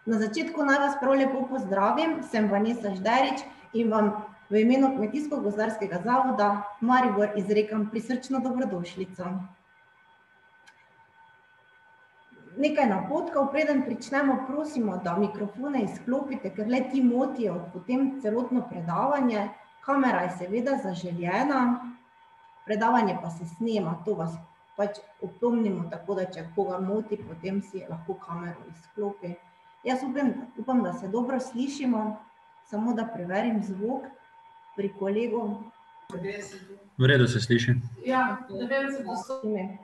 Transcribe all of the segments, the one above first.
Na začetku naj vas prav lepo pozdravim, sem Vanesa Žderič in vam v imenu Kmetijsko-gozdarskega zavoda Maribor izrekam prisrčno dobrodošlico. Nekaj napotkov, preden pričnemo, prosimo, da mikrofone izklopite, ker le ti motijo potem celotno predavanje. Kamera je seveda zaželjena, predavanje pa se snema, to vas pač opomnimo, tako da če koga moti, potem si lahko kamero izklopi. Jaz upam, da se dobro slišimo, samo da preverim zvok pri kolegu. V redu se sliši. Ja, 90%.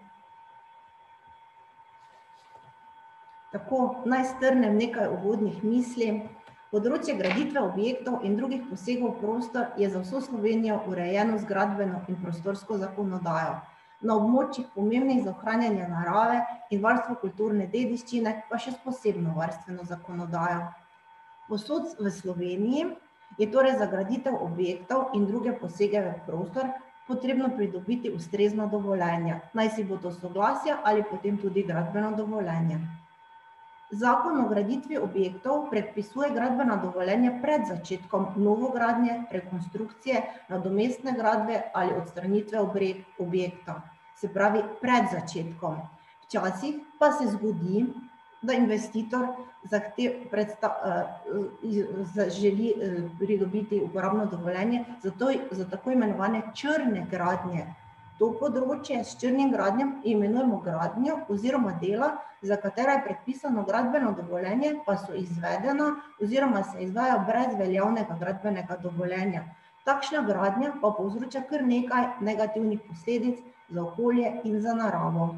Tako, naj strnem nekaj uvodnih misli. Področje graditve objektov in drugih posegov v prostor je za vso Slovenijo urejeno z gradbeno in prostorsko zakonodajo. Na območjih pomembnih za ohranjanje narave in varstvo kulturne dediščine pa še s posebno varstveno zakonodajo. Povsod v Sloveniji je torej za graditev objektov in druge posege v prostor potrebno pridobiti ustrezna dovoljenja, naj si bo to soglasje ali potem tudi gradbeno dovoljenje. Zakon o graditvi objektov predpisuje gradbena dovoljenja pred začetkom novogradnje, rekonstrukcije, nadomestne gradnje ali odstranitve objekta, se pravi pred začetkom. Včasih pa se zgodi, da investitor želi pridobiti uporabno dovoljenje za tako imenovane črne gradnje. To področje s črnim gradnjem imenujemo gradnjo oziroma dela, za katera je predpisano gradbeno dovoljenje, pa so izvedena oziroma se izvajajo brez veljavnega gradbenega dovoljenja. Takšna gradnja pa povzroča kar nekaj negativnih posledic za okolje in za naravo.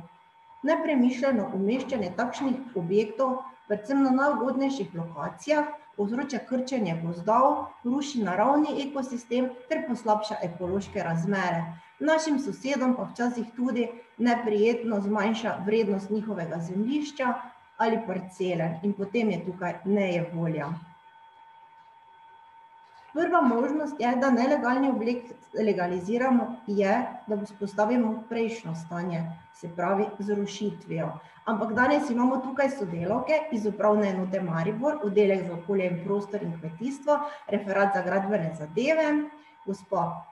Nepremišljeno umeščanje takšnih objektov, predvsem na najugodnejših lokacijah, povzroča krčenje gozdov, ruši naravni ekosistem ter poslabša ekološke razmere. Našim sosedom pa včasih tudi neprijetno zmanjša vrednost njihovega zemljišča ali parcele in potem je tukaj nejevolja. Prva možnost je, da nelegalni objekt legaliziramo, je, da vzpostavimo prejšnjo stanje, se pravi z rušitvijo. Ampak danes imamo tukaj sodelavke iz Upravne enote Maribor, oddelek za okolje in prostor in kmetijstvo, referat za gradbene zadeve, gospa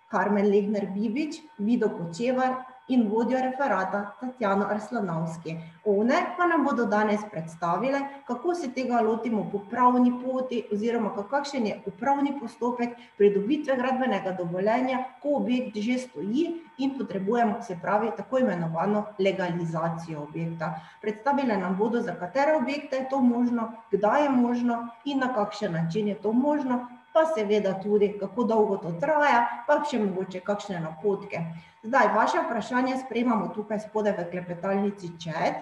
Karmen Lehner Bibič, Vido Kočevar in vodjo referata Tatjano Arslanovski. One pa nam bodo danes predstavile, kako se tega lotimo po pravni poti oziroma kakšen je upravni postopek pridobitve gradbenega dovoljenja, ko objekt že stoji in potrebujemo, se pravi, tako imenovano legalizacijo objekta. Predstavile nam bodo, za katere objekte je to možno, kdaj je možno in na kakšen način je to možno, pa seveda tudi, kako dolgo to traja, pa še mogoče kakšne napotke. Zdaj, vaše vprašanje sprejemamo tukaj spodaj v klepetalnici chat.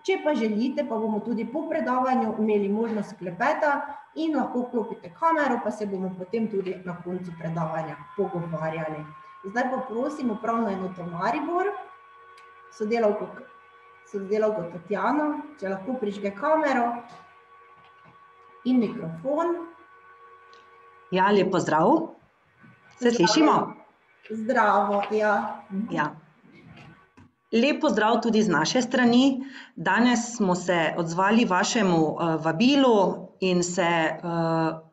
Če pa želite, pa bomo tudi po predavanju imeli možnost klepeta in lahko vklopite kamero, pa se bomo potem tudi na koncu predavanja pogovarjali. Zdaj pa prosim Upravno enoto Maribor, sodelavko Tatjano, če lahko prižge kamero in mikrofon. Ja, lep pozdrav. Se slišimo? Zdravo, ja. Ja. Lep pozdrav tudi z naše strani. Danes smo se odzvali vašemu vabilu in se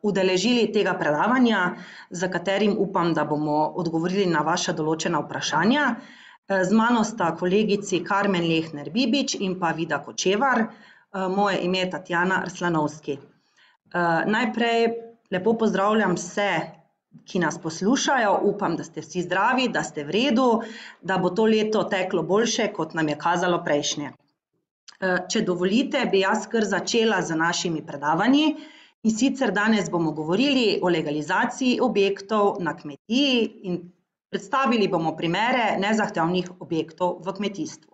udeležili tega predavanja, za katerim upam, da bomo odgovorili na vaša določena vprašanja. Z mano sta kolegici Karmen Lehner Bibič in pa Vida Kočevar. Moje ime je Tatjana Arslanovski. Najprej lepo pozdravljam vse, ki nas poslušajo, upam, da ste vsi zdravi, da ste v redu, da bo to leto teklo boljše, kot nam je kazalo prejšnje. Če dovolite, bi jaz kar začela z našimi predavanji in sicer danes bomo govorili o legalizaciji objektov na kmetiji in predstavili bomo primere nezahtevnih objektov v kmetijstvu.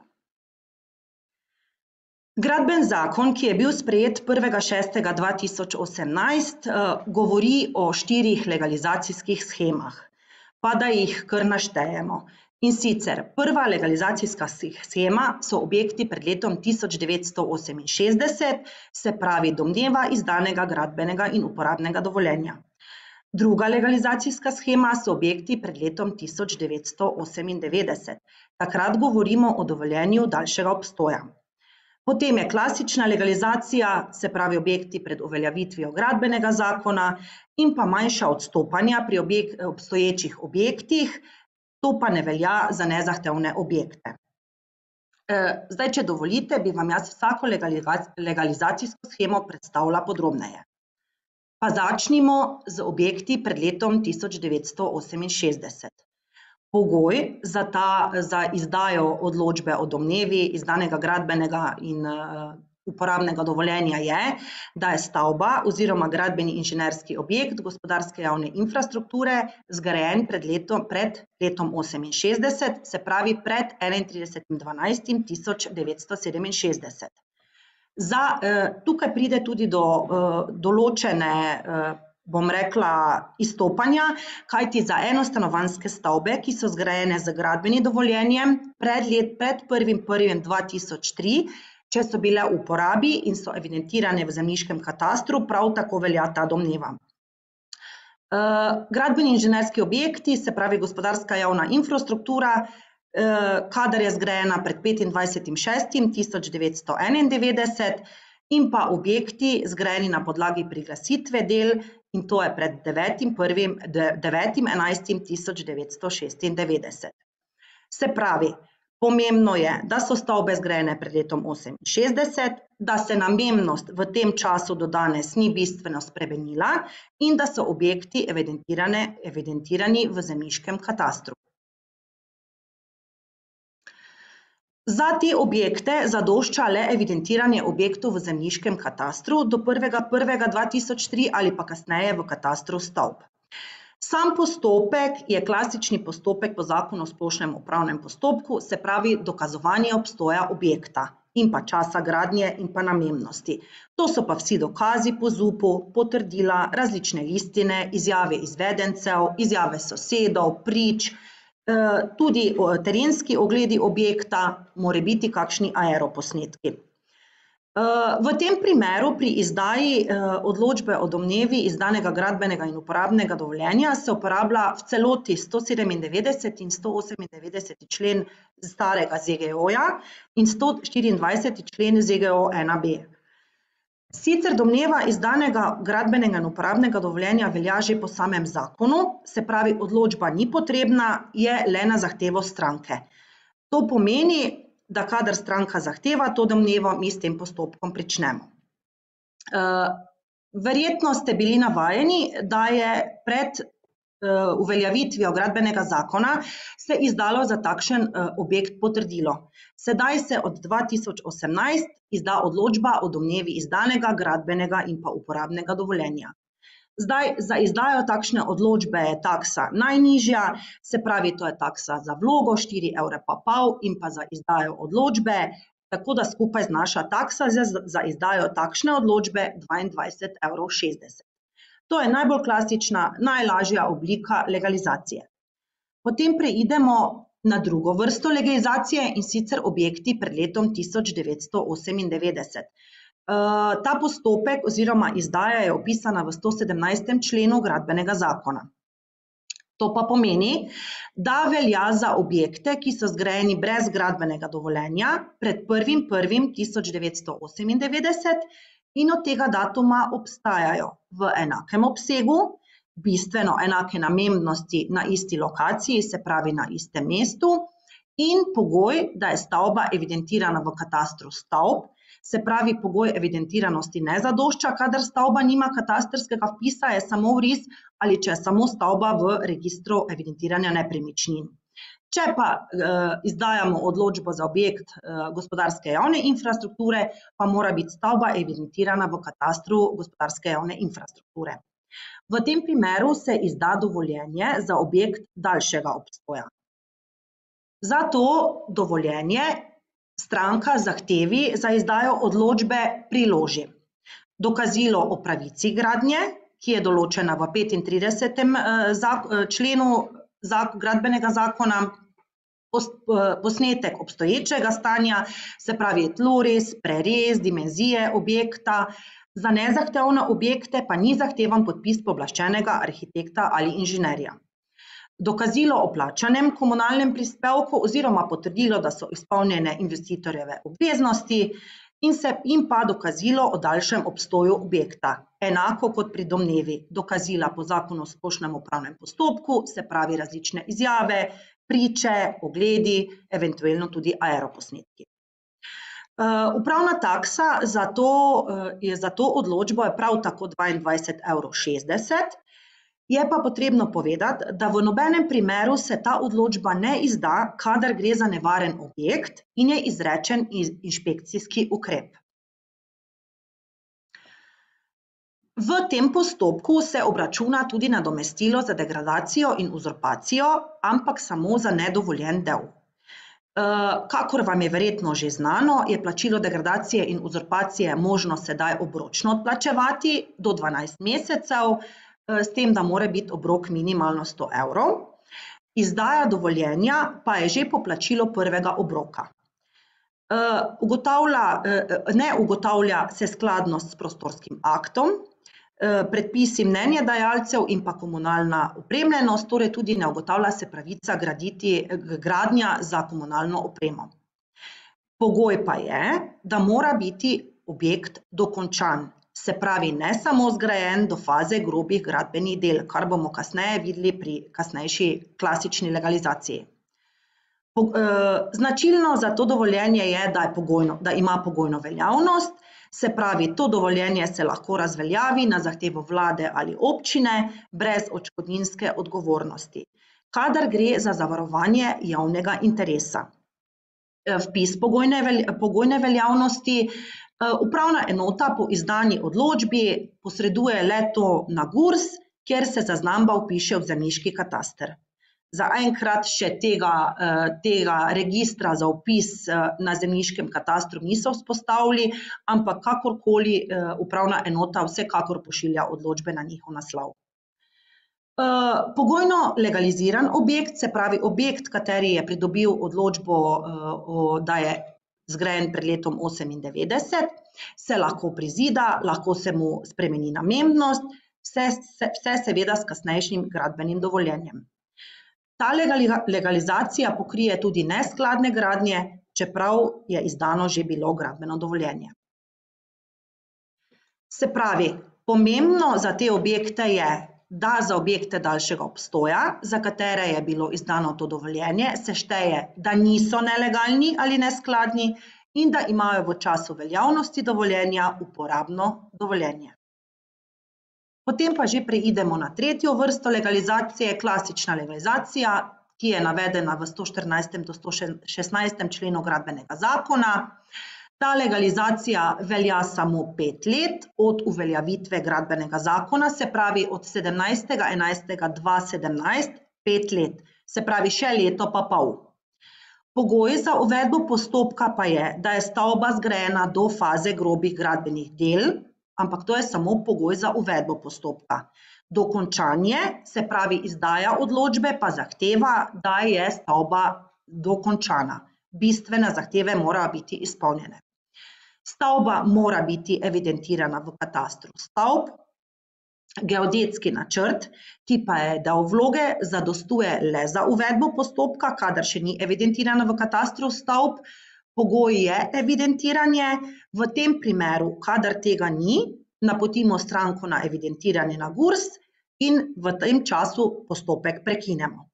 Gradbeni zakon, ki je bil sprejet 1. 6. 2018, govori o 4 legalizacijskih shemah, pa da jih kar naštejemo. In sicer prva legalizacijska shema so objekti pred letom 1968, se pravi domneva izdanega gradbenega in uporabnega dovoljenja. Druga legalizacijska shema so objekti pred letom 1998. Takrat govorimo o dovoljenju daljšega obstoja. Potem je klasična legalizacija, se pravi objekti pred uveljavitvijo gradbenega zakona in pa manjša odstopanja pri obstoječih objektih, to pa ne velja za nezahtevne objekte. Zdaj, če dovolite, bi vam jaz vsako legalizacijsko shemo predstavila podrobneje. Pa začnimo z objekti pred letom 1968. Pogoj za izdajo odločbe o domnevi izdanega gradbenega in uporabnega dovoljenja je, da je stavba oziroma gradbeni inženirski objekt gospodarske javne infrastrukture zgrajen pred letom 1968, se pravi pred 31.12.1967. Tukaj pride tudi do določene, bom rekla, izstopanja, kajti za enostanovanjske stavbe, ki so zgrajene z gradbenim dovoljenjem pred 1.1.2003, če so bile v uporabi in so evidentirane v zemljiškem katastru, prav tako velja ta domneva. Gradbeni inženirski objekti, se pravi gospodarska javna infrastruktura, kadar je zgrajena pred 25.6.1991 in pa objekti zgrajeni na podlagi priglasitve del in to je pred 9.11.1996. Se pravi, pomembno je, da so stavbe zgrajene pred letom 1968, da se namembnost v tem času do danes ni bistveno spremenila in da so objekti evidentirani v zemljiškem katastru. Za te objekte zadošča le evidentiranje objektov v zemljiškem katastru do 1.1.2003 ali pa kasneje v katastru stavb. Sam postopek je klasični postopek po zakonu o splošnem upravnem postopku, se pravi dokazovanje obstoja objekta in pa časa gradnje in pa namembnosti. To so pa vsi dokazi po ZUP-u, potrdila, različne listine, izjave izvedencev, izjave sosedov, prič, tudi terenski ogledi objekta, morebiti kakšni aeroposnetki. V tem primeru pri izdaji odločbe o domnevi izdanega gradbenega in uporabnega dovoljenja se uporablja v celoti 197 in 198 člen starega ZGO-ja in 124 člen ZGO-1B. Sicer domneva izdanega gradbenega in uporabnega dovoljenja velja že po samem zakonu, se pravi odločba ni potrebna, je le na zahtevo stranke. To pomeni, da kadar stranka zahteva to domnevo, mi s tem postopkom pričnemo. Verjetno ste bili navajeni, da je pred uveljavitvijo gradbenega zakona se izdalo za takšen objekt potrdilo. Sedaj se od 2018 izda odločba o domnevi izdanega gradbenega in pa uporabnega dovoljenja. Zdaj, za izdajo takšne odločbe je taksa najnižja, se pravi, to je taksa za vlogo 4,5 evra in pa za izdajo odločbe, tako da skupaj znaša taksa za izdajo takšne odločbe 22,60 evrov. To je najbolj klasična, najlažja oblika legalizacije. Potem preidemo na drugo vrsto legalizacije in sicer objekti pred letom 1998. Ta postopek oziroma izdaja je opisana v 117. členu gradbenega zakona. To pa pomeni, da velja za objekte, ki so zgrajeni brez gradbenega dovoljenja pred 1.1.1998 in od tega datuma obstajajo v enakem obsegu, bistveno enake namembnosti na isti lokaciji, se pravi na istem mestu, in pogoj, da je stavba evidentirana v katastru stavb, se pravi pogoj evidentiranosti ne zadošča, kadar stavba nima katastrskega vpisa, je samo vris ali če je samo stavba v registru evidentiranja nepremičnin. Če pa izdajamo odločbo za objekt gospodarske javne infrastrukture, pa mora biti stavba evidentirana v katastru gospodarske javne infrastrukture. V tem primeru se izda dovoljenje za objekt daljšega obstoja. Za to dovoljenje stranka zahtevi za izdajo odločbe priloži dokazilo o pravici gradnje, ki je določena v 35. členu gradbenega zakona, posnetek obstoječega stanja, se pravi tloris, prerez, dimenzije objekta, za nezahtevne objekte pa ni zahtevan podpis pooblaščenega arhitekta ali inženirja. Dokazilo o plačanem komunalnem prispevku oziroma potrdilo, da so izpolnjene investitorjeve obveznosti in pa dokazilo o daljšem obstoju objekta. Enako kot pri domnevi, dokazila po zakonu o splošnem upravnem postopku, se pravi različne izjave, priče, ogledi, eventualno tudi aeroposnetki. Upravna taksa za to odločbo je prav tako 22,60 €, je pa potrebno povedati, da v nobenem primeru se ta odločba ne izda, kadar gre za nevaren objekt in je izrečen inšpekcijski ukrep. V tem postopku se obračuna tudi nadomestilo za degradacijo in uzurpacijo, ampak samo za nedovoljen del. Kakor vam je verjetno že znano, je plačilo degradacije in uzurpacije možno sedaj obročno odplačevati do 12 mesecev, s tem, da mora biti obrok minimalno 100 €. Izdaja dovoljenja pa je že poplačilo prvega obroka. Ne ugotavlja se skladnost s prostorskim aktom, predpisi mnenjedajalcev in pa komunalna opremljenost, torej tudi ne ugotavlja se pravica gradnja za komunalno opremo. Pogoj pa je, da mora biti objekt dokončan, se pravi ne samo zgrajen do faze grobih gradbenih del, kar bomo kasneje videli pri kasnejši klasični legalizaciji. Značilno za to dovoljenje je, da ima pogojno veljavnost, se pravi, to dovoljenje se lahko razveljavi na zahtevo vlade ali občine brez odškodninske odgovornosti, kadar gre za zavarovanje javnega interesa. Vpis pogojne veljavnosti upravna enota po izdani odločbi posreduje le-to na GURS, kjer se zaznamba vpiše v zemljiški kataster. Zaenkrat še tega registra za vpis na zemljiškem katastru niso vzpostavili, ampak kakorkoli upravna enota vsekakor pošilja odločbe na njihov naslov. Pogojno legaliziran objekt, se pravi objekt, kateri je pridobil odločbo, da je zgrajen pred letom 1998, se lahko prizida, lahko se mu spremeni namembnost, vse seveda s kasnejšim gradbenim dovoljenjem. Ta legalizacija pokrije tudi neskladne gradnje, čeprav je izdano že bilo gradbeno dovoljenje. Se pravi, pomembno za te objekte je, da za objekte daljšega obstoja, za katere je bilo izdano to dovoljenje, se šteje, da niso nelegalni ali neskladni in da imajo v času veljavnosti dovoljenja uporabno dovoljenje. Potem pa že preidemo na tretjo vrsto legalizacije, klasična legalizacija, ki je navedena v 114. do 116. členu gradbenega zakona. Ta legalizacija velja samo 5 let od uveljavitve gradbenega zakona, se pravi od 17.11.2017, 5 let, se pravi še leto pa pol. Pogoj za uvedbo postopka pa je, da je stavba zgrajena do faze grobih gradbenih del, ampak to je samo pogoj za uvedbo postopka. Dokončanje, se pravi izdaja odločbe, pa zahteva, da je stavba dokončana. Bistvene zahteve morajo biti izpolnjene. Stavba mora biti evidentirana v katastru stavb, geodetski načrt, ki pa je del vloge, zadostuje le za uvedbo postopka, kadar še ni evidentirana v katastru stavb. Pogoj je evidentiranje, v tem primeru, kadar tega ni, napotimo stranko na evidentiranje na GURS in v tem času postopek prekinemo.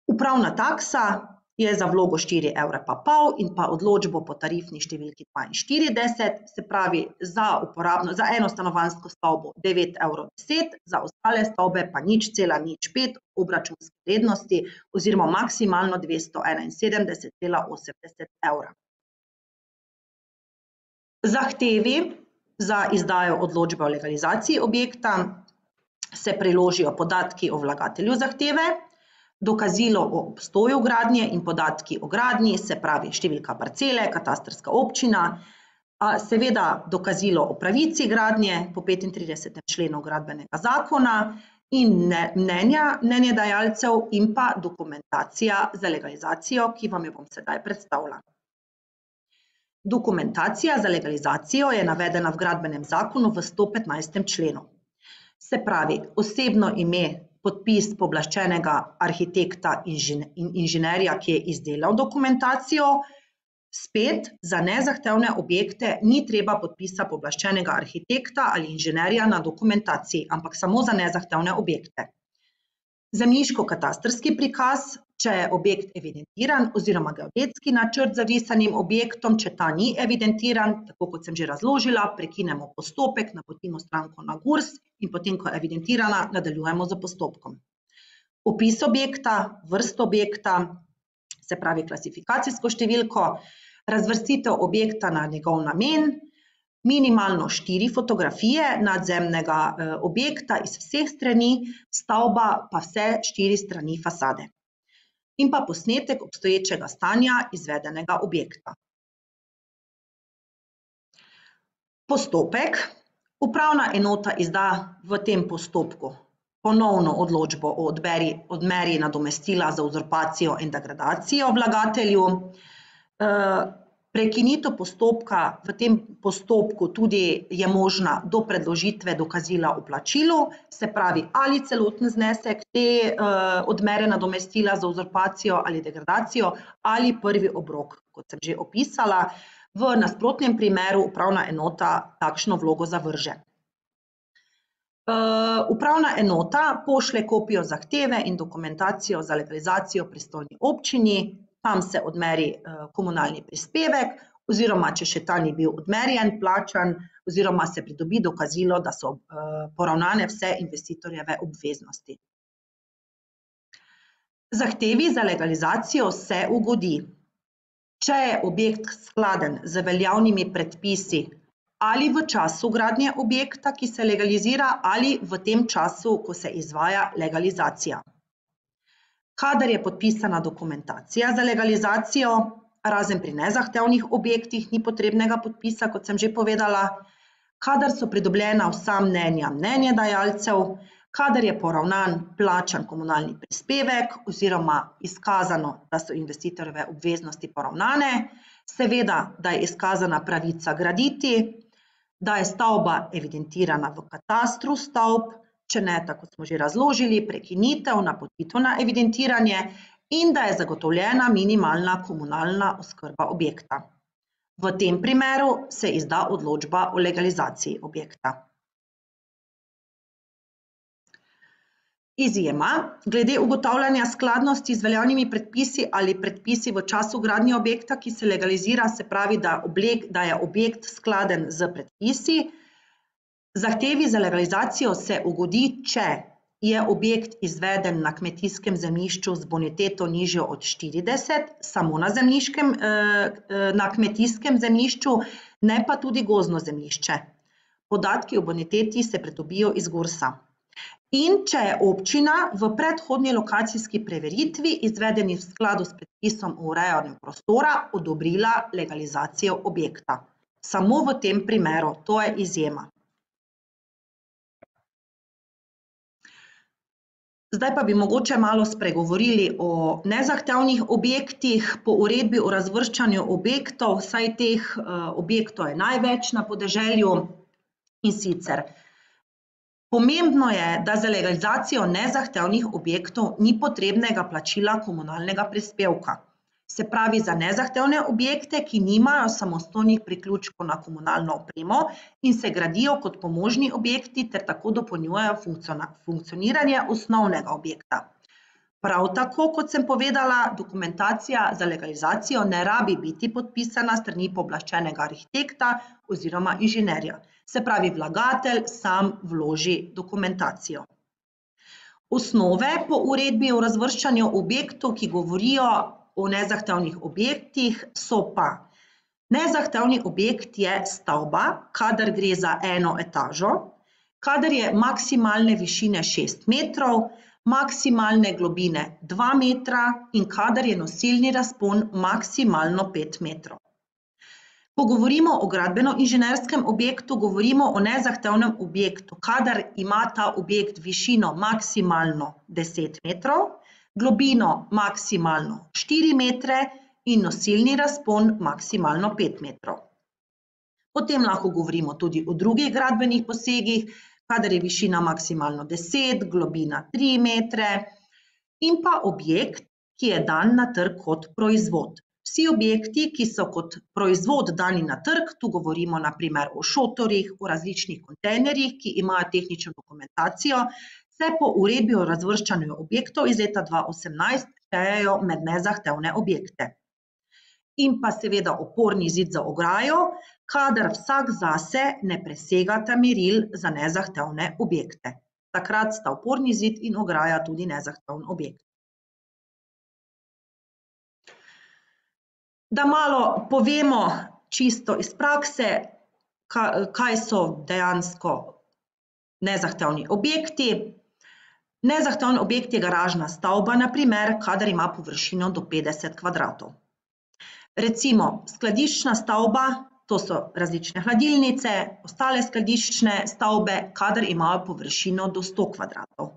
Upravna taksa je za vlogo 4,5 € in pa odločbo po tarifni številki 42, se pravi za enostanovanjsko stavbo 9,10 €, za ostale stavbe pa 0,05 obračunske vrednosti oziroma maksimalno 271,80 €. Zahtevi za izdajo odločbe o legalizaciji objekta se priložijo podatki o vlagatelju zahteve, dokazilo o obstoju gradnje in podatki o gradnji, se pravi številka parcele, katastrska občina, seveda dokazilo o pravici gradnje po 35. členu gradbenega zakona in mnenja mnenjedajalcev in pa dokumentacija za legalizacijo, ki vam jo bom sedaj predstavila. Dokumentacija za legalizacijo je navedena v gradbenem zakonu v 115. členu. Se pravi, osebno ime, podpis pooblaščenega arhitekta in inženirja, ki je izdelal dokumentacijo, Spet, za nezahtevne objekte ni treba podpisa pooblaščenega arhitekta ali inženirja na dokumentaciji, ampak samo za nezahtevne objekte. Zemljiško-katastrski prikaz, če je objekt evidentiran, oziroma geodetski načrt z vrisanim objektom, če ta ni evidentiran, tako kot sem že razložila, prekinemo postopek, napotimo stranko na GURS in potem, ko je evidentirana, nadaljujemo z postopkom. Opis objekta, vrsto objekta, se pravi klasifikacijsko številko, razvrstitev objekta na njegov namen, minimalno 4 fotografije nadzemnega objekta iz vseh strani, stavba pa vse 4 strani fasade. In pa posnetek obstoječega stanja izvedenega objekta. Postopek. Upravna enota izda v tem postopku ponovno odločbo o odmeri nadomestila za uzurpacijo in degradacijo vlagatelju. Prekinitev postopka v tem postopku tudi je možna do predložitve dokazila o plačilu, se pravi ali celoten znesek te odmere nadomestila za uzurpacijo ali degradacijo ali prvi obrok, kot sem že opisala. V nasprotnem primeru upravna enota takšno vlogo zavrže. Upravna enota pošlje kopijo zahteve in dokumentacijo za legalizacijo pristojni občini, tam se odmeri komunalni prispevek, oziroma če še ta ni bil odmerjen, plačan, oziroma se pridobi dokazilo, da so poravnane vse investitorjeve obveznosti. Zahtevi za legalizacijo se ugodi, če je objekt skladen z veljavnimi predpisi ali v času gradnje objekta, ki se legalizira, ali v tem času, ko se izvaja legalizacija. Kadar je podpisana dokumentacija za legalizacijo, razen pri nezahtevnih objektih ni potrebnega podpisa, kot sem že povedala, kadar so pridobljena vsa mnenja mnenjedajalcev, kadar je poravnan plačan komunalni prispevek oziroma izkazano, da so investitorjeve obveznosti poravnane, seveda, da je izkazana pravica graditi, da je stavba evidentirana v katastru stavb, če ne, tako smo že razložili, prekinitev, napotitev na evidentiranje in da je zagotovljena minimalna komunalna oskrba objekta. V tem primeru se izda odločba o legalizaciji objekta. Izjema. Glede ugotavljanja skladnosti z veljavnimi predpisi ali predpisi v času gradnje objekta, ki se legalizira, se pravi, da je objekt skladen z predpisi. Zahtevi za legalizacijo se ugodi, če je objekt izveden na kmetijskem zemljišču z boniteto nižjo od 40, samo na kmetijskem zemljišču, ne pa tudi gozdno zemljišče. Podatki o boniteti se pridobijo iz GURS-a. In če je občina v predhodni lokacijski preveritvi, izvedeni v skladu s predpisom o urejanju prostora, odobrila legalizacijo objekta. Samo v tem primeru, to je izjema. Zdaj pa bi mogoče malo spregovorili o nezahtevnih objektih. Po uredbi o razvrščanju objektov, saj teh objektov je največ na podeželju, in sicer pomembno je, da za legalizacijo nezahtevnih objektov ni potrebnega plačila komunalnega prispevka. Se pravi, za nezahtevne objekte, ki nimajo samostojnih priključkov na komunalno opremo in se gradijo kot pomožni objekti ter tako dopolnjujejo funkcioniranje osnovnega objekta. Prav tako, kot sem povedala, dokumentacija za legalizacijo ne rabi biti podpisana s strani pooblaščenega arhitekta oziroma inženirja. Se pravi, vlagatelj sam vloži dokumentacijo. Osnove po uredbi o razvrščanju objektov, ki govorijo o nezahtevnih objektih, so pa: nezahtevni objekt je stavba, kadar gre za eno etažo, kadar je maksimalne višine 6 metrov, maksimalne globine 2 metra in kadar je nosilni razpon maksimalno 5 metrov. Ko govorimo o gradbeno-inženerskem objektu, govorimo o nezahtevnem objektu, kadar ima ta objekt višino maksimalno 10 metrov, globino maksimalno 4 metre in nosilni razpon maksimalno 5 metrov. Potem lahko govorimo tudi o drugih gradbenih posegih, kadar je višina maksimalno 10, globina 3 metre in pa objekt, ki je dan na trg kot proizvod. Vsi objekti, ki so kot proizvod dani na trg, tu govorimo na primer o šotorih, o različnih kontejnerjih, ki imajo tehnično dokumentacijo, se po uredbi o razvrščanju objektov iz leta 2018 štejejo med nezahtevne objekte. In pa seveda oporni zid za ograjo, kadar vsak zase ne presegata meril za nezahtevne objekte. Takrat sta oporni zid in ograja tudi nezahteven objekt. Da malo povemo čisto iz prakse, kaj so dejansko nezahtevni objekti. Nezahteven objekt je garažna stavba, na primer, kadar ima površino do 50 kvadratov. Recimo skladiščna stavba, to so različne hladilnice, ostale skladiščne stavbe, kadar imajo površino do 100 kvadratov.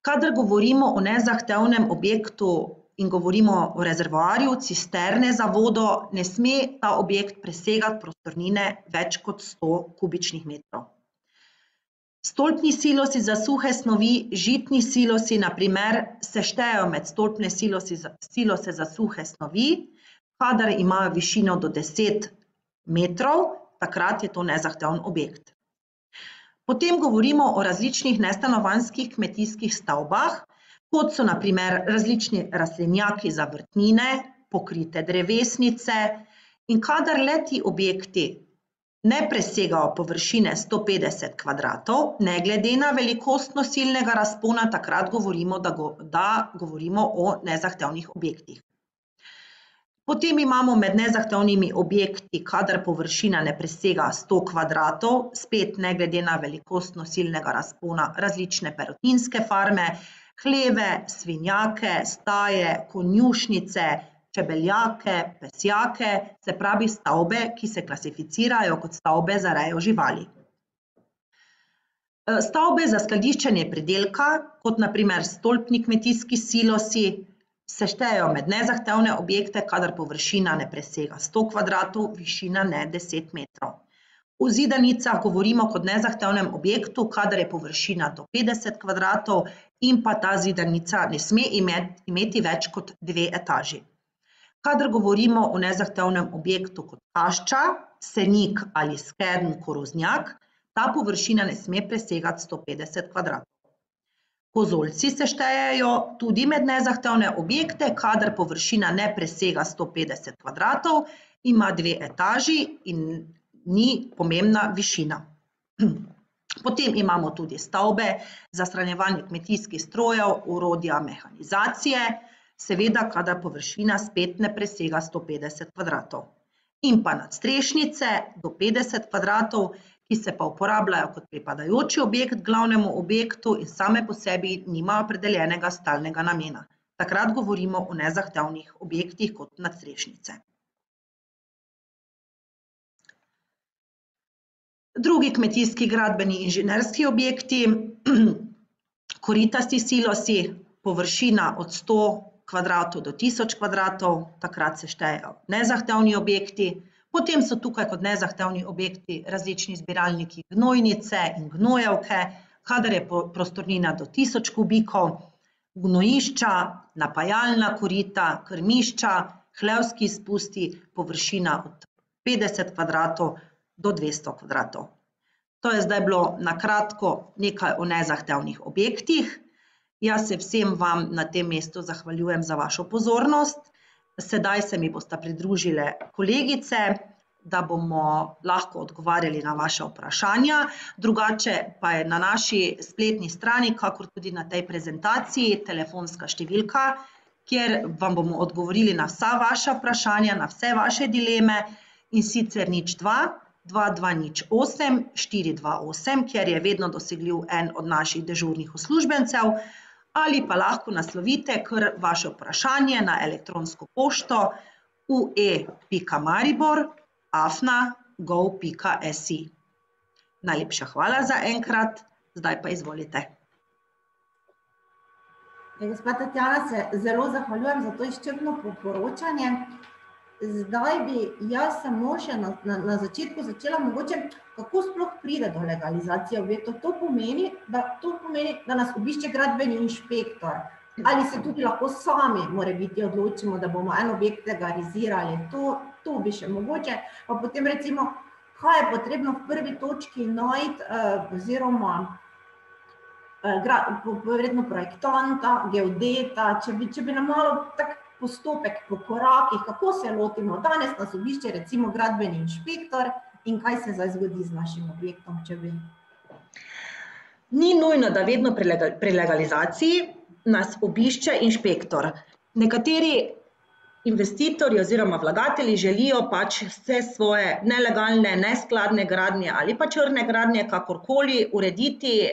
Kadar govorimo o nezahtevnem objektu in govorimo o rezervoarju, cisterne za vodo, ne sme ta objekt presegati prostornine več kot 100 kubičnih metrov. Stolpni silosi za suhe snovi, žitni silosi, na primer, se štejejo med stolpne silose za suhe snovi, kadar imajo višino do 10 metrov, takrat je to nezahteven objekt. Potem govorimo o različnih nestanovanjskih kmetijskih stavbah, kot so na primer različni rastlinjaki za vrtnine, pokrite drevesnice, in kadar le-ti objekti ne presegajo površine 150 kvadratov, ne glede na velikost nosilnega razpona, takrat govorimo, da govorimo o nezahtevnih objektih. Potem imamo med nezahtevnimi objekti, kadar površina ne presega 100 kvadratov, spet ne glede na velikost nosilnega razpona, različne perutninske farme, hleve, svinjake, staje, konjušnice, čebeljake, pesjake, se pravi stavbe, ki se klasificirajo kot stavbe za rejo živali. Stavbe za skladiščenje pridelka, kot na primer stolpni kmetijski silosi, se štejejo med nezahtevne objekte, kadar površina ne presega 100 kvadratov, višina ne 10 metrov. V zidanicah govorimo kot nezahtevnem objektu, kadar je površina do 50 kvadratov in pa ta zidanica ne sme imeti več kot 2 etaži. Kadar govorimo o nezahtevnem objektu kot kašča, senik ali skednj koroznjak, ta površina ne sme presegati 150 kvadratov. Kozolci se štejejo tudi med nezahtevne objekte, kadar površina ne presega 150 kvadratov, ima 2 etaži in ni pomembna višina. Potem imamo tudi stavbe za shranjevanje kmetijskih strojev, orodja, mehanizacije, seveda, kadar površina spet ne presega 150 kvadratov. In pa nadstrešnice do 50 kvadratov, ki se pa uporabljajo kot pripadajoči objekt glavnemu objektu in same po sebi nimajo opredeljenega stalnega namena. Takrat govorimo o nezahtevnih objektih kot nadstrešnice. Drugi kmetijski, gradbeni, inženirski objekti, koritasti silosi, površina od 100 kvadratov do 1000 kvadratov, takrat se štejejo nezahtevni objekti. Potem so tukaj kot nezahtevni objekti različni zbiralniki gnojnice in gnojevke, kadar je prostornina do 1000 kubikov, gnojišča, napajalna korita, krmišča, hlevski izpusti, površina od 50 kvadratov do 200 kvadratov. To je zdaj bilo na kratko nekaj o nezahtevnih objektih. Jaz se vsem vam na tem mestu zahvaljujem za vašo pozornost. Sedaj se mi bosta pridružile kolegice, da bomo lahko odgovarjali na vaša vprašanja. Drugače pa je na naši spletni strani, kakor tudi na tej prezentaciji, telefonska številka, kjer vam bomo odgovorili na vsa vaša vprašanja, na vse vaše dileme, in sicer 02 2208 428, kjer je vedno dosegljiv en od naših dežurnih uslužbencev, ali pa lahko naslovite kar vaše vprašanje na elektronsko pošto ue.maribor@gov.si. Najlepša hvala za enkrat, zdaj pa izvolite. Gospa Tatjana, se zelo zahvaljujem za to izčrpno poročanje. Zdaj bi jaz samo še na začetku začela mogoče, kako sploh pride do legalizacije objektov. To pomeni, da nas obišče gradbeni inšpektor. Ali se tudi lahko sami morebiti odločimo, da bomo en objekt legalizirali, to bi še mogoče, pa potem recimo, kaj je potrebno v prvi točki najti, oziroma verjetno projektanta, geodeta, če bi nam malo tak postopek po korakih, kako se lotimo. Danes nas obišče recimo gradbeni inšpektor in kaj se zdaj zgodi z našim objektom, če bi. Ni nujno, da vedno pri legalizaciji nas obišče inšpektor. Nekateri investitorji oziroma vlagatelji želijo pač vse svoje nelegalne, neskladne gradnje ali pa črne gradnje, kakorkoli urediti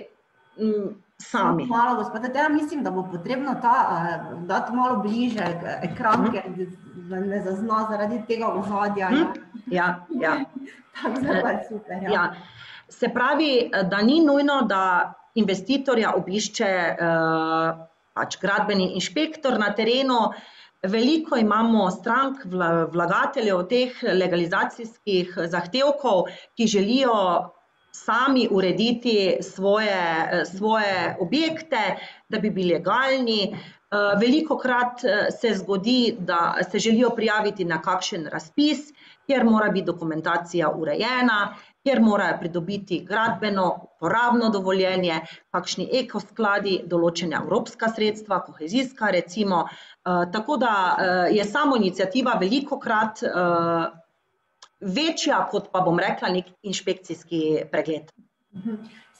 sami. Malo, gospod, mislim, da bo potrebno dati malo bliže ekran, ker ne zazna zaradi tega ozadja. Ja. Tako zelo je super, ja. Se pravi, da ni nujno, da investitorja obišče pač gradbeni inšpektor na terenu. Veliko imamo strank, vlagateljev teh legalizacijskih zahtevkov, ki želijo sami urediti svoje objekte, da bi bili legalni. Velikokrat se zgodi, da se želijo prijaviti na kakšen razpis, kjer mora biti dokumentacija urejena, kjer morajo pridobiti gradbeno, uporabno dovoljenje, kakšni ekoskladi, določena evropska sredstva, kohezijska recimo. Tako da je samoiniciativa velikokrat večja, kot pa bom rekla, nek inšpekcijski pregled.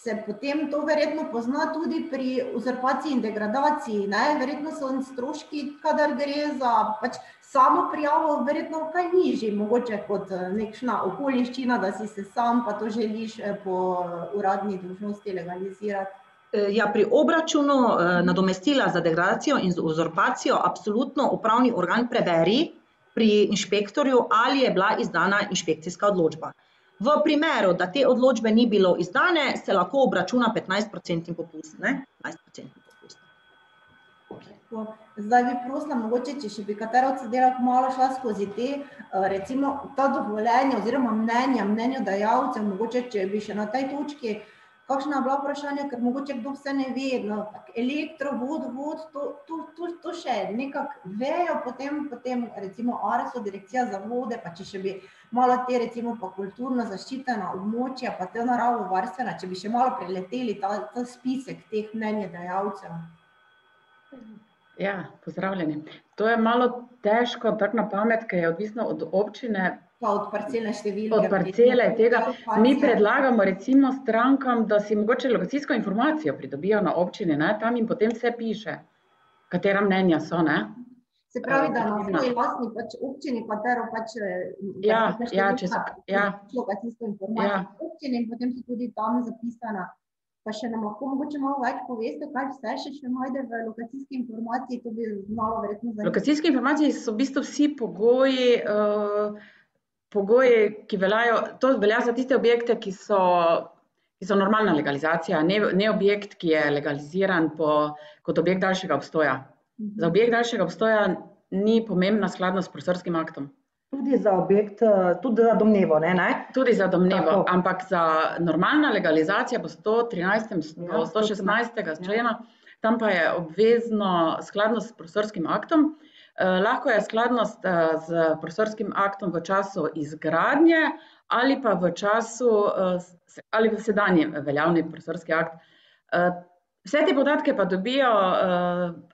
Se potem to verjetno pozna tudi pri uzurpaciji in degradaciji, ne? Verjetno so stroški, kadar gre za pač samo prijavo, verjetno kaj nižji, mogoče kot nekšna okoliščina, da si se sam pa to želiš po uradni dolžnosti legalizirati. Ja, pri obračunu nadomestila za degradacijo in uzurpacijo absolutno upravni organ preveri pri inšpektorju, ali je bila izdana inšpekcijska odločba. V primeru, da te odločbe ni bilo izdane, se lahko obračuna 15% popust, ne? 15% popust. Zdaj bi prosila, mogoče, če še bi katera od sodelavk malo šla skozi te, recimo, ta dovoljenja oziroma mnenjodajalcev, mogoče, če bi še na tej točki, kakšna je bila vprašanja, ker mogoče kdo vse ne ve, elektro, vodovod, to še nekako vejo, potem recimo ARSO, Direkcija za vode, pa če še bi malo te recimo pa kulturno zaščitena območja, pa te naravovarstvena, če bi še malo preleteli ta spisek teh mnenjodajalcev. Ja, pozdravljeni. To je malo težko, tako na pamet, ker je odvisno od občine, pa od parcelne številke. Od parcele tega. Mi predlagamo recimo strankam, da si mogoče lokacijsko informacijo pridobijo na občini, ne? Tam jim potem vse piše, katera mnenja so, ne? Se pravi, da na svoji lastni pač občini, katero pač lokacijsko informacijo občini in potem so tudi tam zapisana. Pa še nam lahko mogoče malo več poveste, kaj vse še najde v lokacijski informaciji, to bi malo verjetno zanimalo. Lokacijske informacije so v bistvu vsi pogoji, ki veljajo, to velja za tiste objekte, ki so normalna legalizacija, ne objekt, ki je legaliziran kot objekt daljšega obstoja. Za objekt daljšega obstoja ni pomembna skladnost s prostorskim aktom. Tudi za objekt, tudi za domnevo, ne? Tudi za domnevo, ampak za normalna legalizacija po 113. 116. člena, tam pa je obvezno skladnost s prostorskim aktom. Lahko je skladnost z prostorskim aktom v času izgradnje ali pa v času, ali v sedanjem veljavni prostorski akt. Vse te podatke pa dobijo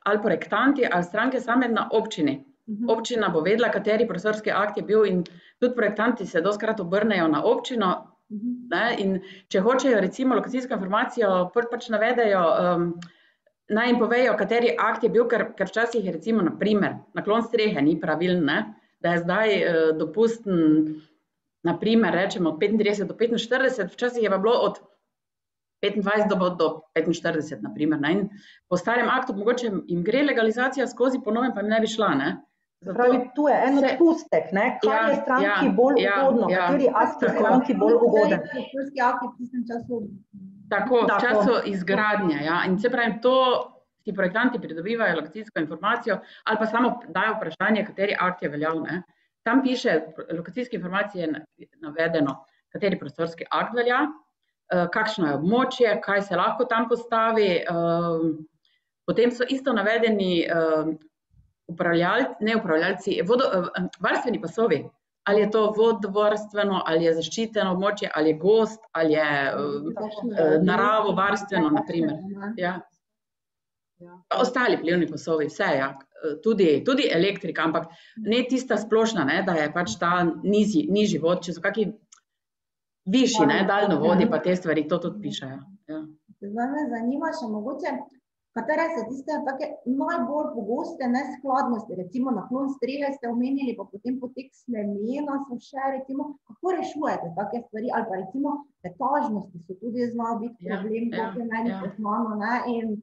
ali projektanti ali stranke same na občini. Občina bo vedela, kateri prostorski akt je bil in tudi projektanti se dostikrat obrnejo na občino, ne, in če hočejo recimo lokacijsko informacijo, pač navedejo, naj jim povejo, kateri akt je bil, ker včasih je recimo na primer naklon strehe ni pravilen, ne, da je zdaj dopusten, na primer rečemo od 35 do 45, včasih je pa bilo od 25 do 45, na primer, ne, in po starem aktu mogoče jim gre legalizacija skozi, po novem pa jim ne bi šla, ne. Pravi, tu je en odpustek, ne, kaj je stranki bolj ugodno, kateri akt je stranki bolj ugoden. Tako, v času izgradnje, ja, in se pravi, to ti projektanti pridobivajo lokacijsko informacijo ali pa samo dajo vprašanje, kateri akt je veljal, ne. Tam piše, lokacijske informacije je navedeno, kateri prostorski akt velja, kakšno je območje, kaj se lahko tam postavi, Potem so isto navedeni varstveni pasovi. Ali je to vodovarstveno, ali je zaščiteno območje, ali je gozd, ali je naravovarstveno, na primer. Ja. Pa ostali vplivni pasovi, vse, ja. Tudi elektrika, ampak ne tista splošna, ne, da je pač ta nižji vod, če so kaki višji, ne, daljnovodi pa te stvari, to tudi pišejo. Ja. Zdaj me zanima še mogoče, katere so tiste take najbolj pogoste neskladnosti, recimo naklon strehe ste omenili, pa potem potek slemena so še, recimo, kako rešujete take stvari, ali pa recimo etažnosti so tudi znajo biti problem, kot je meni poznano, ne, in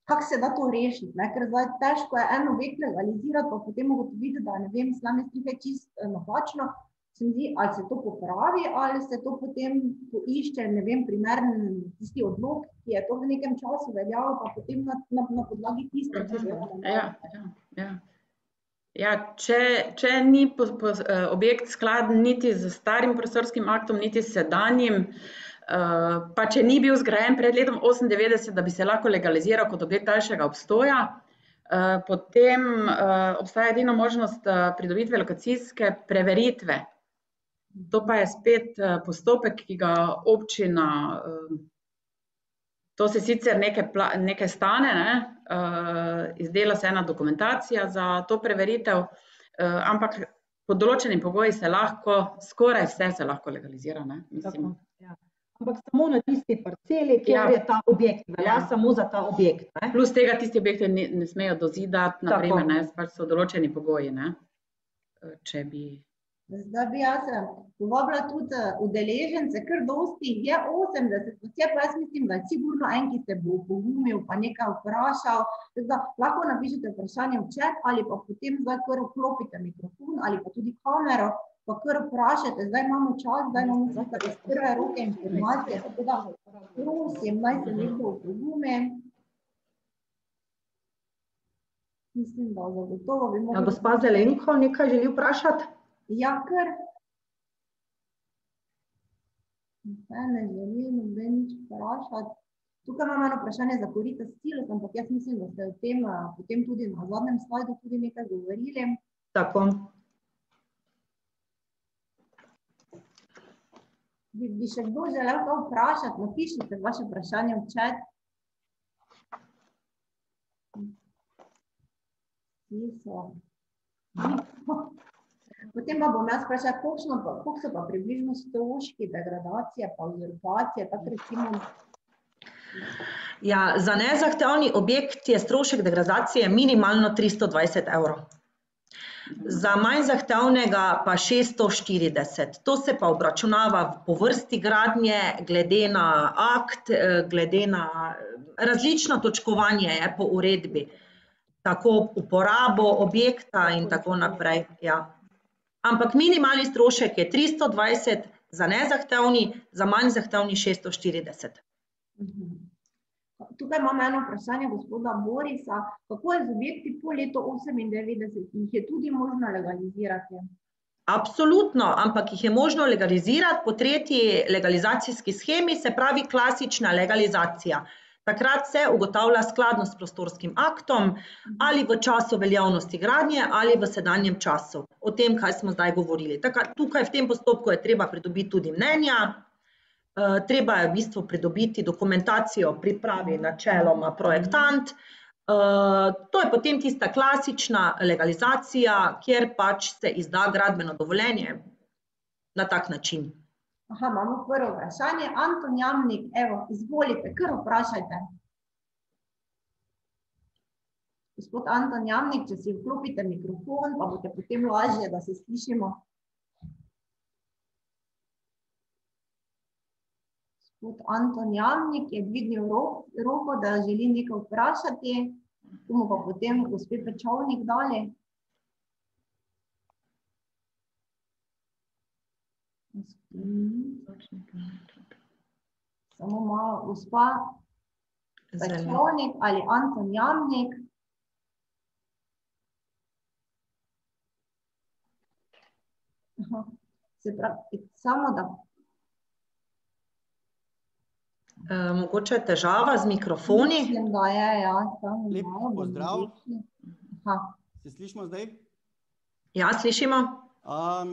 kako se da to rešiti, ne, ker zdaj težko je en objekt legalizirati, pa potem ugotoviti, da ne vem, slame strehe čist napačno, se mi zdi, ali se to popravi, ali se to potem poišče, ne vem, primeren tisti odlok, ki je to v nekem času veljal, pa potem na podlagi tistega. Ja, če ni objekt skladen niti z starim prostorskim aktom, niti s sedanjim, pa če ni bil zgrajen pred letom 98, da bi se lahko legaliziral kot objekt daljšega obstoja, potem obstaja edino možnost pridobitve lokacijske preveritve. To pa je spet postopek, ki ga občina, to se sicer nekaj stane, ne, izdela se ena dokumentacija za to preveritev, ampak pod določenimi pogoji se lahko, skoraj vse se lahko legalizira, ne, mislim. Ampak samo na tisti parceli, kjer je ta objekt, velja samo za ta objekt, ne. Plus tega tisti objekti ne smejo dozidati, na primer, ne, pač so določeni pogoji, ne, če bi. Zdaj bi jaz povabila tudi udeležence, kar dosti jih je 80, pa jaz mislim, da je sigurno en, ki se bo pogumil, pa nekaj vprašal, da lahko napišete vprašanje v chat, ali pa potem zdaj kar vklopite mikrofon, ali pa tudi kamero, pa kar vprašate, zdaj imamo čas, zdaj imamo sicer iz prve roke informacije, tako da prosim, naj se nekdo pogumi. Mislim, da zagotovo bi mogli. Gospa Zelenko, nekaj želi vprašati? Ja, ker ne želim noben nič vprašati. Tukaj imam eno vprašanje za Coritas Silos, ampak jaz mislim, da ste o tem potem tudi na zadnjem slajdu tudi nekaj govorili. Tako. Bi še kdo želel to vprašati? Napišite vaše vprašanje v chat. Potem pa bom jaz vprašala, koliko so pa približno stroški degradacije pa uzurpacije, tako recimo. Ja, za nezahtevni objekt je strošek degradacije minimalno 320 €. Za manj zahtevnega pa 640. To se pa obračunava po vrsti gradnje, glede na akt, glede na različno točkovanje je po uredbi. Tako uporabo objekta in tako naprej, ja. Ampak minimalni strošek je 320 za nezahtevni, za manj zahtevni 640. Tukaj imam eno vprašanje gospoda Borisa, kako je z objekti po letu 98, jih je tudi možno legalizirati? Absolutno, ampak jih je možno legalizirati po tretji legalizacijski shemi, se pravi klasična legalizacija. Takrat se ugotavlja skladnost s prostorskim aktom ali v času veljavnosti gradnje ali v sedanjem času. O tem, kaj smo zdaj govorili. Tukaj v tem postopku je treba pridobiti tudi mnenja, treba je v bistvu pridobiti dokumentacijo, pripravi načeloma projektant. To je potem tista klasična legalizacija, kjer pač se izda gradbeno dovoljenje na tak način. Aha, imamo prvo vprašanje. Anton Jamnik, evo, izvolite, kar vprašajte. Gospod Anton Jamnik, če si vklopite mikrofon, pa boste potem lažje, da se slišimo. Gospod Anton Jamnik je dvignil roko, da želi nekaj vprašati. Bomo pa potem gospe Pečovnik dali. Samo malo, gospa Pečovnik ali Anton Jamnik. Se pravi, samo da. Mogoče težava z mikrofoni. Mislim, da je, ja. Lep pozdrav. Aha. Se slišimo zdaj? Ja, slišimo.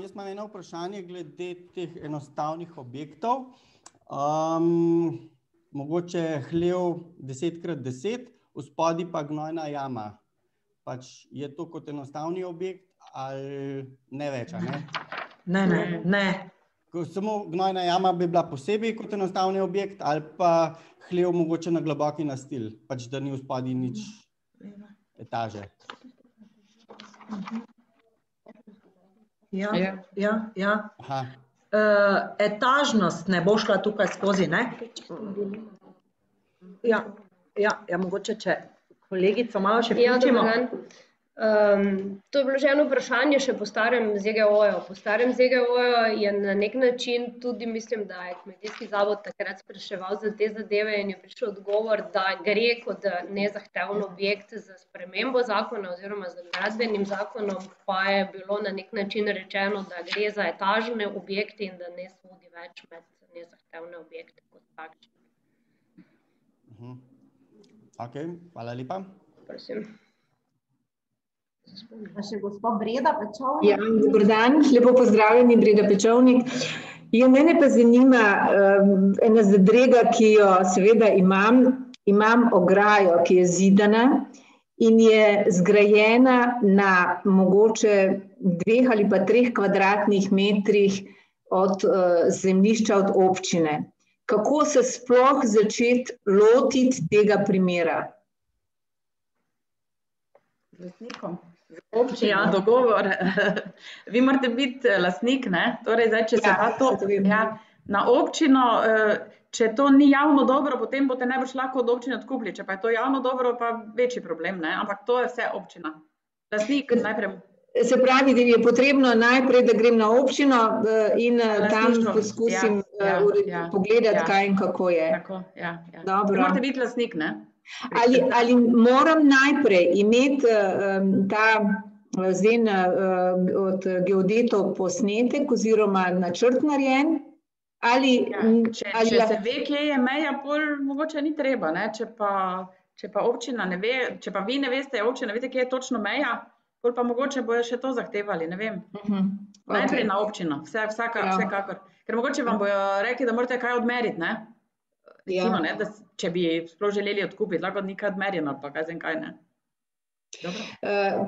Jaz imam eno vprašanje glede teh enostavnih objektov. Mogoče hlev 10x10, vspodaj pa gnojna jama. Pač je to kot enostavni objekt ali ne več, a ne? Ne. Samo gnojna jama bi bila posebej kot enostavni objekt ali pa hlev mogoče na globoki nastil, pač da ni vspodaj nič etaže. Ja. Aha. Etažnost ne bo šla tukaj skozi, ne? Ja, mogoče, če kolegico malo še vključimo. To je bilo že eno vprašanje še po starem ZGO-ju. Po starem ZGO-ju je na nek način tudi, mislim, da je Kmetijski zavod takrat spraševal za te zadeve in je prišel odgovor, da gre kot nezahteven objekt za spremembo zakona oziroma z gradbenim zakonom, pa je bilo na nek način rečeno, da gre za etažne objekte in da ne sodi več med nezahtevne objekte kot takšne. Ok, hvala lepa. Prosim. Še gospa Breda Pečovnik. Ja, dober dan, lepo pozdravljeni, Breda Pečovnik. Ja, mene pa zanima ena zadrega, ki jo seveda imam ograjo, ki je zidana in je zgrajena na mogoče 2 ali pa 3 kvadratnih metrih od zemljišča od občine. Kako se sploh začeti lotiti tega primera? Z lastnikom. Občina, dogovor. Vi morate biti lastnik, ne? Torej, zdaj, če se to na občino, če to ni javno dobro, potem boste najbrž lahko od občine odkupili. Če pa je to javno dobro, pa večji problem, ne? Ampak to je vse občina. Lastnik najprej. Se pravi, da je potrebno najprej, da grem na občino in tam poskusim pogledati, kaj in kako je. Tako, ja. Dobro. Morate biti lastnik, ne? Ali moram najprej imeti od geodetov posnetek oziroma načrt narejen? Če se ve, kje je meja, pol mogoče ni treba, ne? Če pa občina ne ve, če pa vi ne veste, občina ne veste, kje je točno meja, pol pa mogoče bojo še to zahtevali, ne vem. Najprej na občino, vsekakor. Ker mogoče vam bojo rekli, da morate kaj odmeriti, ne? Recimo, ne, da če bi sploh želeli odkupiti, lahko nekaj odmerjeno, pa kaj kaj ne.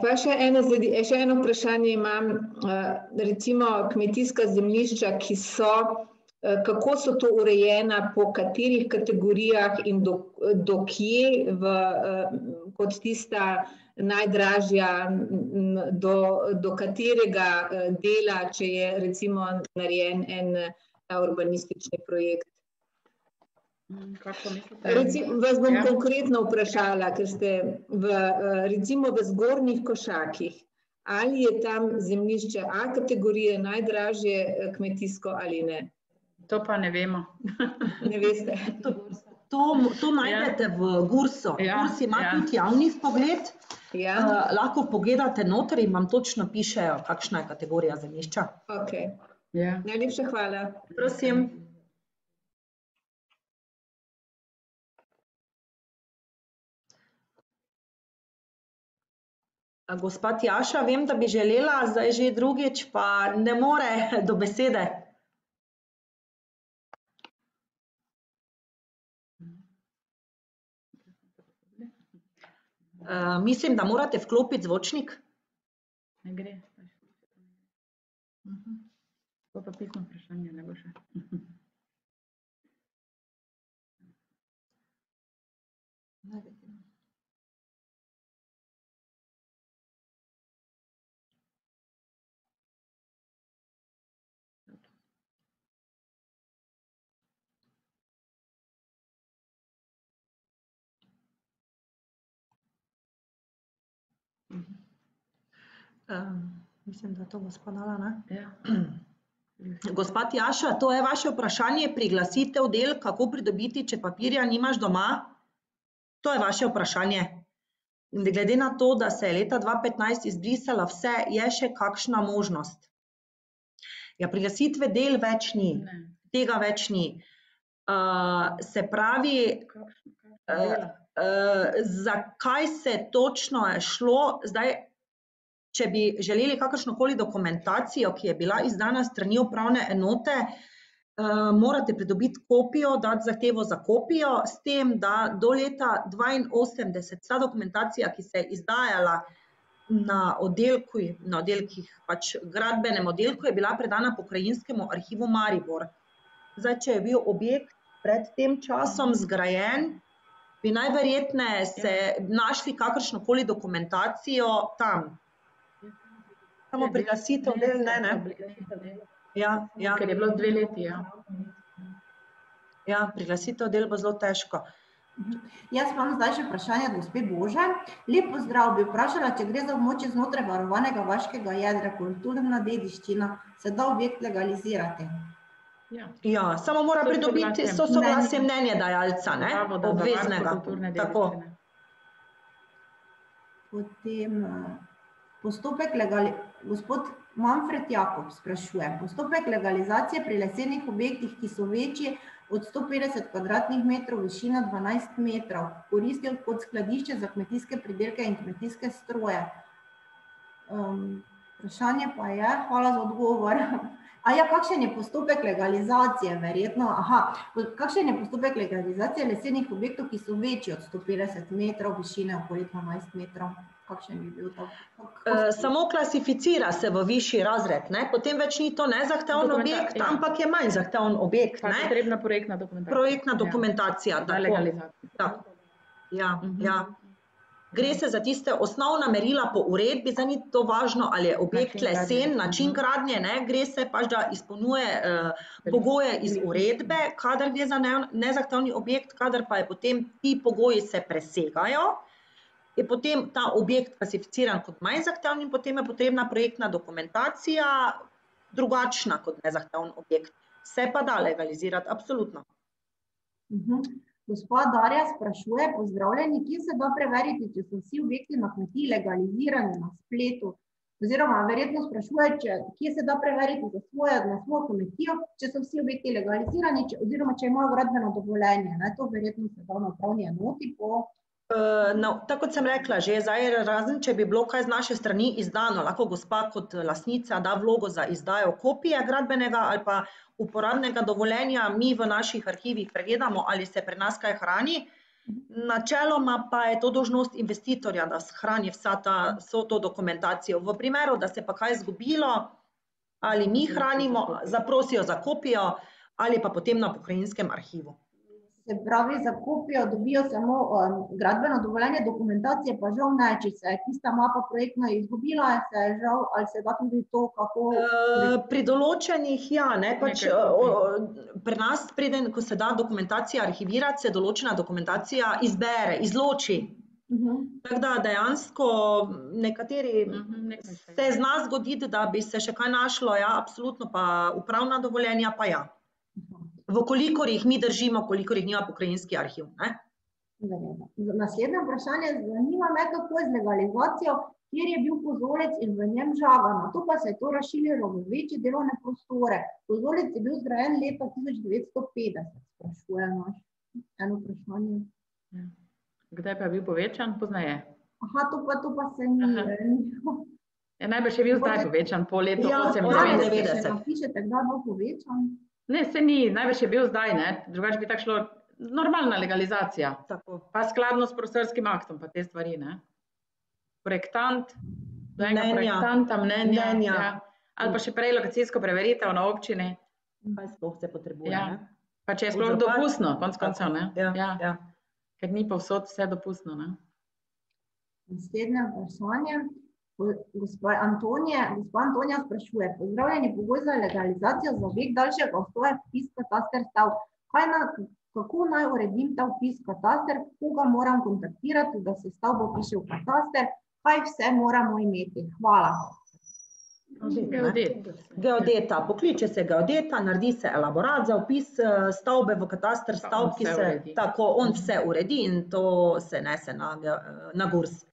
Pa še eno vprašanje imam, recimo kmetijska zemljišča, ki so, kako so to urejena, po katerih kategorijah in do kje kot tista najdražja, do katerega dela, če je recimo narejen en urbanistični projekt. Vas bom konkretno vprašala, ker ste recimo v Zgornjih Košakih, ali je tam zemljišče A kategorije najdražje kmetijsko ali ne? To pa ne vemo. Ne veste? To najdete v GURS-u. GURS ima tudi javni vpogled. Lahko pogledate noter in vam točno pišejo, kakšna je kategorija zemljišča. Ok, najlepša hvala. Prosim. Gospa Tjaša, vem, da bi želela, zdaj že drugič, pa ne more do besede. Mislim, da morate vklopiti zvočnik. Ne gre. To pa pisno vprašanje ne bo še. Mislim, da je to gospa dala, ne? Gospa Tjaša, to je vaše vprašanje, priglasitev del, kako pridobiti, če papirja nimaš doma? To je vaše vprašanje. In glede na to, da se je leta 2015 izbrisala vse, je še kakšna možnost? Ja, priglasitve del več ni, tega več ni. Se pravi, zakaj se točno je šlo, zdaj, če bi želeli kakršnokoli dokumentacijo, ki je bila izdana s strani upravne enote, morate pridobiti kopijo, dati zahtevo za kopijo, s tem, da do leta 1982 vsa dokumentacija, ki se je izdajala na oddelkih, pač gradbenem oddelku, je bila predana Pokrajinskemu arhivu Maribor. Zdaj, če je bil objekt pred tem časom zgrajen, bi najverjetneje se našli kakršnokoli dokumentacijo tam. Samo priglasitev del, ne? Ja. Ker je bilo 2 leti, ja. Ja, priglasitev del bo zelo težko. Jaz imam zdaj še vprašanje od gospe Bože. Lep pozdrav, bi vprašala, če gre za območje znotraj varovanega vaškega jedra, kulturna dediščina, se da objekt legalizirati? Ja, samo mora pridobiti soglasje mnenjedajalca, ne? Obveznega. Tako. Potem postopek gospod Manfred Jakob sprašuje, postopek legalizacije pri lesenih objektih, ki so večji od 150 kvadratnih metrov, višina 12 metrov, koristijo kot skladišče za kmetijske pridelke in kmetijske stroje. Vprašanje pa je, hvala za odgovor. Kakšen je postopek legalizacije, verjetno? Kakšen je postopek legalizacije lesenih objektov, ki so večji od 150 metrov, višine okoli 12 metrov? Kakšen bi bil to? Samo klasificira se v višji razred, ne? Potem več ni to nezahteven objekt, ampak je manj zahteven objekt, ne? Potrebna projektna dokumentacija. Projektna dokumentacija, tako. Ja. Gre se za tiste osnovna merila po uredbi, zdaj ni to važno, ali je objekt lesen, način gradnje, ne, gre se pač, da izpolnjuje pogoje iz uredbe, kadar gre za nezahtevni objekt, kadar pa je potem ti pogoji se presegajo, je potem ta objekt klasificiran kot manj zahteven in potem je potrebna projektna dokumentacija drugačna kot nezahteven objekt. Se pa da legalizirati, absolutno. Gospod Darja sprašuje, pozdravljeni, kje se da preveriti, če so vsi objekti na kmetiji legalizirani na spletu? Oziroma, verjetno sprašuje, kje se da preveriti na svojo kmetijo, če so vsi objekti legalizirani, oziroma če imajo gradbeno dovoljenje. To verjetno se da na upravni enoti po... Tako kot sem rekla že, razen če bi bilo kaj z naše strani izdano, lahko gospa kot lastnica da vlogo za izdajo kopije gradbenega ali pa uporabnega dovoljenja, mi v naših arhivih pregledamo, ali se pri nas kaj hrani. Načeloma pa je to dolžnost investitorja, da shrani vso to dokumentacijo. V primeru, da se pa kaj izgubilo, ali mi hranimo, zaprosijo za kopijo ali pa potem na Pokrajinskem arhivu. Se pravi, za kopijo dobijo samo gradbeno dovoljenje, dokumentacije pa žal ne, če se je tista mapa projektno izgubila, se je žal, ali se da tudi to, kako... Pri določenih, ne, pač pri nas, preden, ko se da dokumentacija arhivirati, se določena dokumentacija izbere, izloči. Tako da dejansko nekateri se zna zgoditi, da bi se še kaj našlo, absolutno pa upravna dovoljenja pa ja. Vkolikor jih mi držimo, kolikor jih nima Pokrajinski arhiv. Naslednje vprašanje, zanima me, kako je z legalizacijo, kjer je bil pozorec in v njem žaga. Nato pa se je to razširilo v večje delovne prostore. Pozorec je bil zgrajen leta 1950, sprašuje naš. Eno vprašanje. Kdaj pa je bil povečan? Pozneje. To pa se ni. Najbrž je bil zdaj povečan, po letu 1998. Pišete, kdaj bo povečan? Ne, se ni, največ je bil zdaj, ne, drugače bi tako šlo normalna legalizacija, pa skladno s prostorskim aktom, pa te stvari, ne. Projektant, do enega projektanta, mnenja, ali pa še prej lokacijsko preveritev na občini. Kaj sploh se potrebuje, ne. Pa če je sploh dopustno, konec koncev, ne. Ker ni povsod vse dopustno, ne. Naslednje vprašanje. Gospa Antonija sprašuje, pozdravljeni, pogoj za legalizacijo za objekt daljšega obstoja vpis kataster stavb. Kako naj uredim ta vpis kataster, koga moram kontaktirati, da se stavbo piše v kataster, kaj vse moramo imeti? Hvala. Geodeta, pokliče se geodeta, naredi se elaborat za vpis stavbe v kataster stavb, ki se tako, on vse uredi in to se nese na GURS.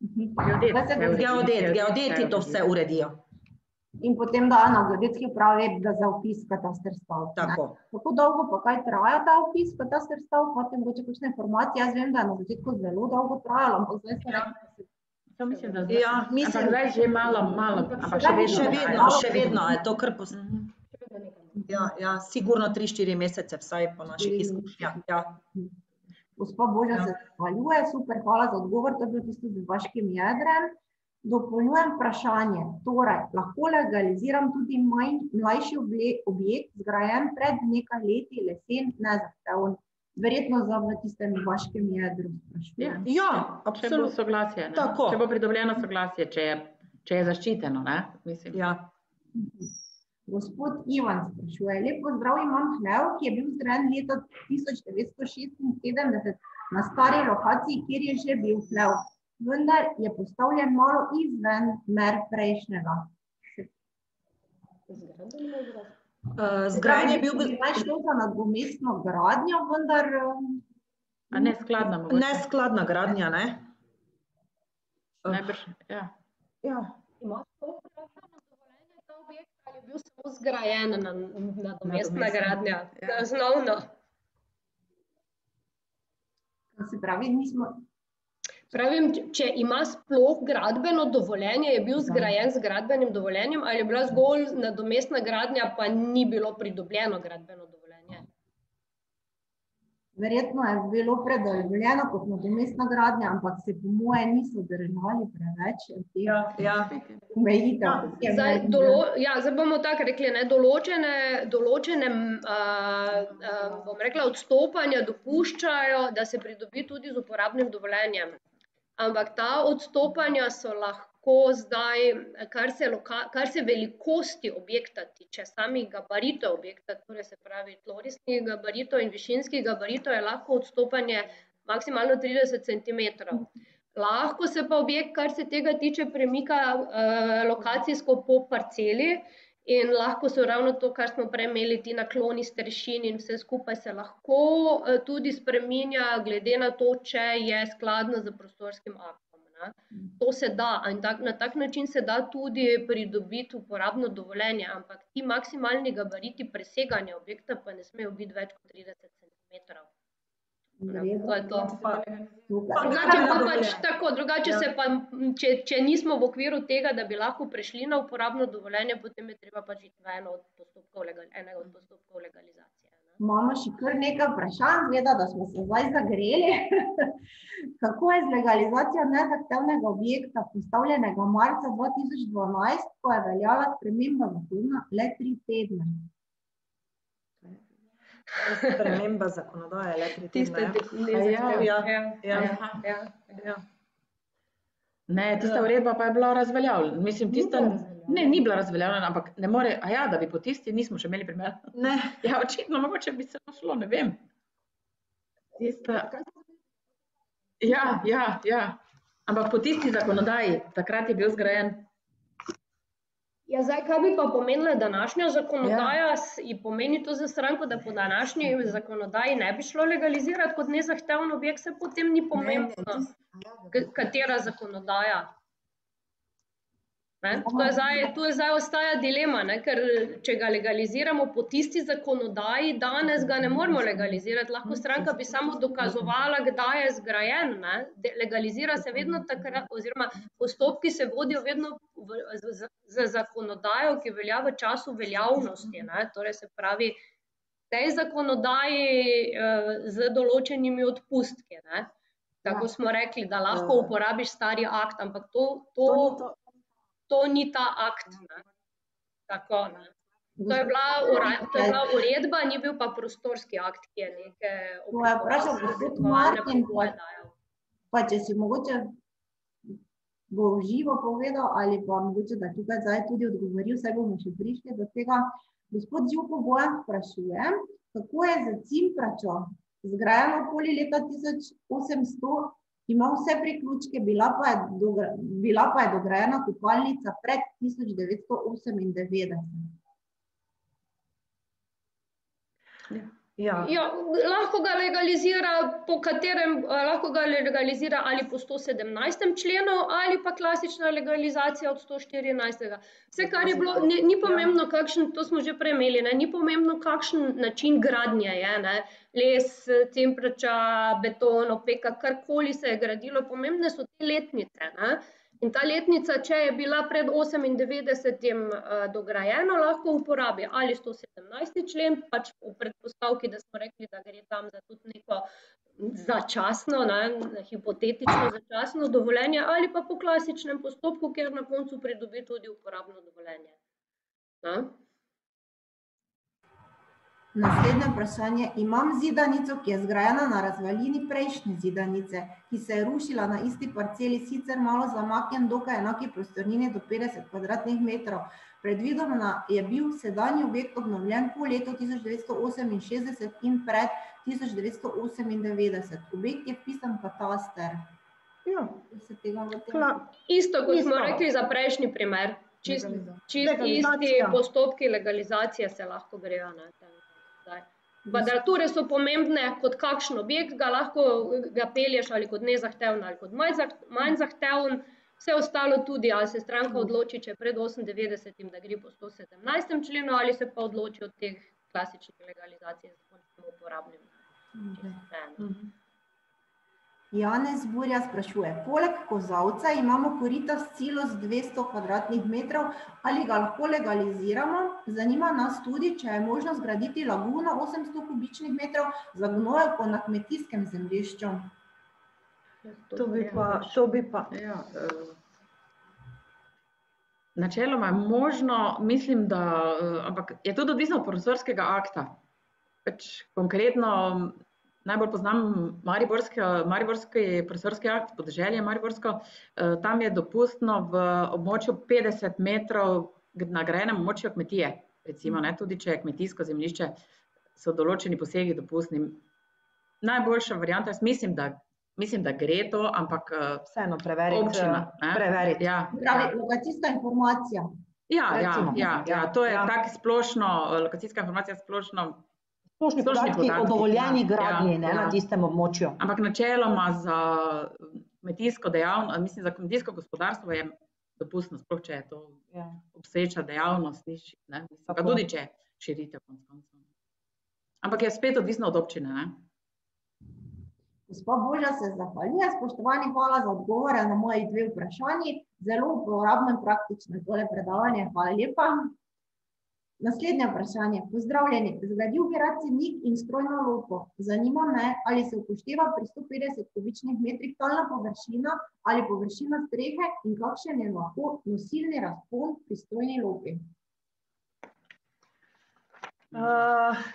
Geodeti to vse uredijo. In potem dajo na geodetski upravi, da za vpis kataster stavb. Tako. Kako dolgo pa kaj traja ta vpis kataster stavb, potem mogoče kakšne informacije, jaz vem, da je na začetku zelo dolgo trajalo, ampak zdaj se rekli, Mislim, da Ja, mislim, ampak zdaj že malo, ampak še vedno je to kar Ja, sigurno 3-4 mesece vsaj po naših izkušnjah. Ja. Gospa Boža se zahvaljuje, super, hvala za odgovor, to je bilo tisto z vaškim jedrem. Dopolnjujem vprašanje, torej, lahko legaliziram tudi mlajši objekt, zgrajen pred nekaj leti, lesen, nezahteven, verjetno za v tistem vaškem jedru. Ja, če bo absolutno. soglasje, ne? Tako. Če bo pridobljeno soglasje, če je zaščiteno, ne? Mislim. Ja. Gospod Ivan sprašuje, lep pozdrav, imam hlev, ki je bil zgrajen leta 1976 na stari lokaciji, kjer je že bil hlev, vendar je postavljen malo izven mer prejšnjega. Zgrajen je bil Naj šlo za nadomestno gradnjo, vendar A neskladna mogoče. neskladna gradnja, ne? Najbrž, ja. Ja. Ima sploh dovoljenje ta objekt ali je bil samo zgrajen nadomestna gradnja? Osnovno. Se pravi, nismo... Pravim, če ima sploh gradbeno dovoljenje, je bil zgrajen z gradbenim dovoljenjem ali je bila zgolj nadomestna gradnja, pa ni bilo pridobljeno gradbeno dovoljenje? Verjetno je bilo predovoljeno kot nadomestna gradnja, ampak se po moje niso držali preveč teh omejitev. Zdaj bomo tako rekli, ne, določene bom rekla, odstopanja dopuščajo, da se pridobi tudi z uporabnim dovoljenjem. Ampak ta odstopanja so lahko zdaj, kar se velikosti objekta tiče, samih gabaritov objekta, torej se pravi tlorisnih gabaritov in višinskih gabaritov, je lahko odstopanje maksimalno 30 centimetrov. Lahko se pa objekt, kar se tega tiče, premika lokacijsko po parceli in lahko so ravno to, kar smo prej imeli, ti nakloni strešin in vse skupaj se lahko tudi spreminja glede na to, če je skladno z prostorskim aktom. Ne. To se da in na tak način se da tudi pridobiti uporabno dovoljenje, ampak ti maksimalni gabariti preseganja objekta pa ne smejo biti več kot 30 centimetrov. To je to. Drugače se pa, če nismo v okviru tega, da bi lahko prešli na uporabno dovoljenje, potem je treba pač iti v enega od postopkov legalizacije. Imamo še kar nekaj vprašanj, gleda, da smo se zdaj zagreli. Kako je z legalizacijo nezahtevnega objekta, postavljenega marca 2012, ko je veljala sprememba zakona le 3 tedne? Sprememba zakonodaje le 3 tedne. Ne, tista uredba pa je bila razveljavljena. Mislim, ni bila razveljavljena, ampak ne more, da bi po tisti nismo še imeli primera. Ne. Ja, očitno, mogoče bi se šlo, ne vem. Ja. Ampak po tisti zakonodaji, takrat je bil zgrajen. Ja, zdaj, kaj bi pa pomenila današnja zakonodaja, pomeni to za stranko, da po današnji zakonodaji ne bi šlo legalizirati kot nezahteven objekt, se potem ni pomembno, katera zakonodaja. Tu je zdaj ostaja dilema, ne, ker če ga legaliziramo po tisti zakonodaji, danes ga ne moremo legalizirati, lahko stranka bi samo dokazovala, kdaj je zgrajen, ne, legalizira se vedno takrat, oziroma postopki se vodijo vedno z zakonodajo, ki velja v času veljavnosti, ne, torej se pravi, tej zakonodaji z določenimi odpustki, ne, tako smo rekli, da lahko uporabiš stari akt, ampak to ni ta akt, ne. Tako, ne. To je bila uredba, ni bil pa prostorski akt, ki je neke Martin, pa če si mogoče bo v živo povedal, ali pa mogoče, da tukaj zdaj tudi odgovoril, saj bomo še prišli do tega. Gospod Živko Bojan sprašuje, kako je za Cimpračo, zgrajeno okoli leta 1800, ima vse priključke, bila pa je dograjena kopalnica pred 1998. Ja, lahko ga legalizira ali po 117. členu ali pa klasična legalizacija od 114. Vse, kar je bilo, ni pomembno, kakšen, to smo že prej imeli, ni pomembno, kakšen način gradnje je, les, cemprača, beton, opeka, karkoli se je gradilo, pomembne so te letnice, In ta letnica, če je bila pred 98. dograjena, lahko uporabi ali 117. člen, pač v predpostavki, da smo rekli, da gre tam za tudi neko začasno, hipotetično začasno dovoljenje, ali pa po klasičnem postopku, kjer na koncu pridobi tudi uporabno dovoljenje. Naslednje vprašanje. Imam zidanico, ki je zgrajena na razvalini prejšnje zidanice, ki se je rušila na isti parceli, sicer malo zamaknjen, dokaj enaki prostornini do 50 kvadratnih metrov. Predvidoma je bil sedanji objekt obnovljen po letu 1968 in pred 1998. Objekt je vpisan v kataster. Isto, kot smo rekli za prejšnji primer. Čist isti postopki legalizacije se lahko grejo. Kvadrature so pomembne, kot kakšen objekt, lahko ga pelješ ali kot nezahteven ali kot manj zahteven, vse ostalo tudi, ali se stranka odloči, če pred 98. da gre po 117. členu, ali se pa odloči od teh klasičnih legalizacij z zakonskimi uporabnimi. Janez Burja sprašuje, poleg kozavca imamo korito s celo z 200 kvadratnih metrov, ali ga lahko legaliziramo? Zanima nas tudi, če je možno zgraditi laguno 800 kubičnih metrov za gnojevko na kmetijskem zemljišču. To bi pa. Načeloma je možno, mislim, da, ampak je tudi odvisno od prostorskega akta. Konkretno najbolj poznam mariborski prostorski akt, podeželje mariborsko, tam je dopustno v območju 50 metrov na grajenem območju kmetije, recimo, tudi če je kmetijsko zemljišče, so določeni posegi dopustni. Najboljša varianta, jaz mislim, da gre to, ampak vseeno preveriti. Občina. Lokacijska informacija. Ja, to je tak splošno, lokacijska informacija splošno. Splošni podatki o dovoljeni gradnji na tistem območju. Ampak načeloma za kmetijsko dejavnost, mislim, za kmetijsko gospodarstvo je dopustno, sploh če je to obstoječa dejavnost, pa tudi če širitev. Ampak je spet odvisno od občine. Gospa Boža se zahvaljuje, spoštovani, hvala za odgovore na moji 2 vprašanji. Zelo uporabno in praktično tole predavanje, hvala lepa. Naslednje vprašanje. Pozdravljeni. Zgradil bi rad cenik in strojno lopo. Zanima me, ali se upošteva pri 150 kubičnih metrih talna površina ali površina strehe in kakšen je lahko nosilni razpon pri strojni lopi.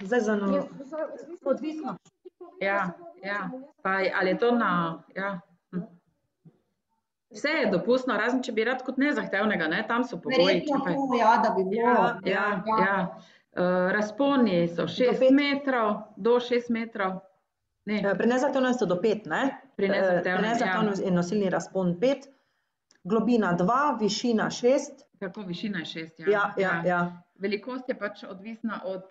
Zdaj za odvisno. Ali je to vse je dopustno, razen če bi rad kot nezahtevnega, tam so pogoji. Da bi bilo. Razponi so 6 metrov, do 6 metrov. Pri nezahtevnem so do 5, Pri nezahtevnem je nosilni razpon 5, globina 2, višina 6. Tako, višina je 6, Ja. Velikost je pač odvisna od...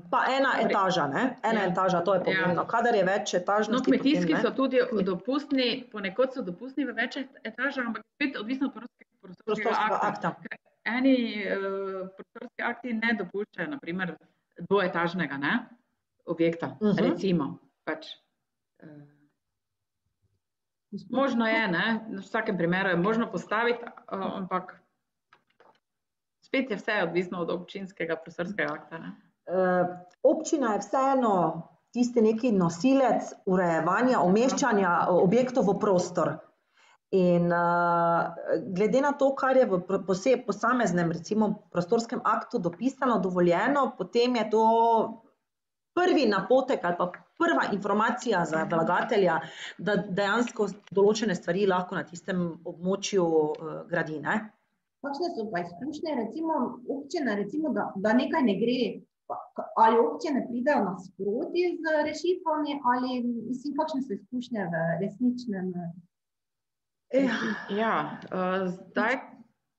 Pa ena etaža, Ena etaža, to je pomembno. Kadar je več etažnosti, kmetijski so tudi dopustni, ponekod so dopustni v več etažah, ampak spet odvisno od prostorskega akta. Eni prostorski akti ne dopuščajo, na primer, dvoetažnega objekta, recimo. Možno je, v vsakem primeru je možno postaviti, ampak spet je vse odvisno od občinskega prostorskega akta. Občina je vseeno tisti neki nosilec urejevanja, umeščanja objektov v prostor. In glede na to, kar je v posameznem, recimo, prostorskem aktu dopisano, dovoljeno, potem je to prvi napotek ali pa prva informacija za vlagatelja, da dejansko določene stvari lahko na tistem območju gradi, Kakšne so pa izkušnje, recimo, občine, da nekaj ne gre, ali občine pridejo nasproti z rešitvami, ali, kakšne so izkušnje v resničnem? Zdaj,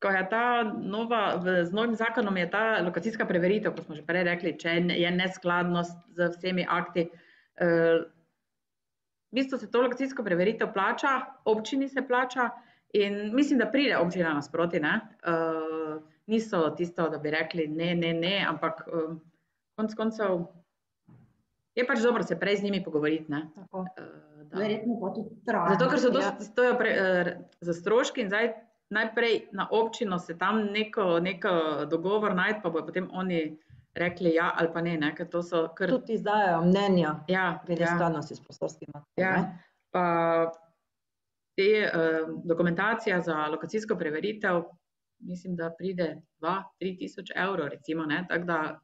ko je z novim zakonom je ta lokacijska preveritev, ko smo že prej rekli, če je neskladnost z vsemi akti, v bistvu se to lokacijsko preveritev plača, občini se plača in mislim, da pride občina nasproti, ne. Niso tisto, da bi rekli ne, ampak konec koncev je pač dobro se prej z njimi pogovoriti, ne. Verjetno pa tudi traja. Zato, ker stojo za stroški in zdaj najprej na občino se tam neko dogovor najti, pa bojo potem oni rekli ja ali pa ne, ker to so kar... Tudi izdajajo mnenja, glede skladnosti s prostorskim aktom. Ja, pa dokumentacija za lokacijsko preveritev, mislim, da pride 2-3 tisoč evrov, recimo, ne, tako da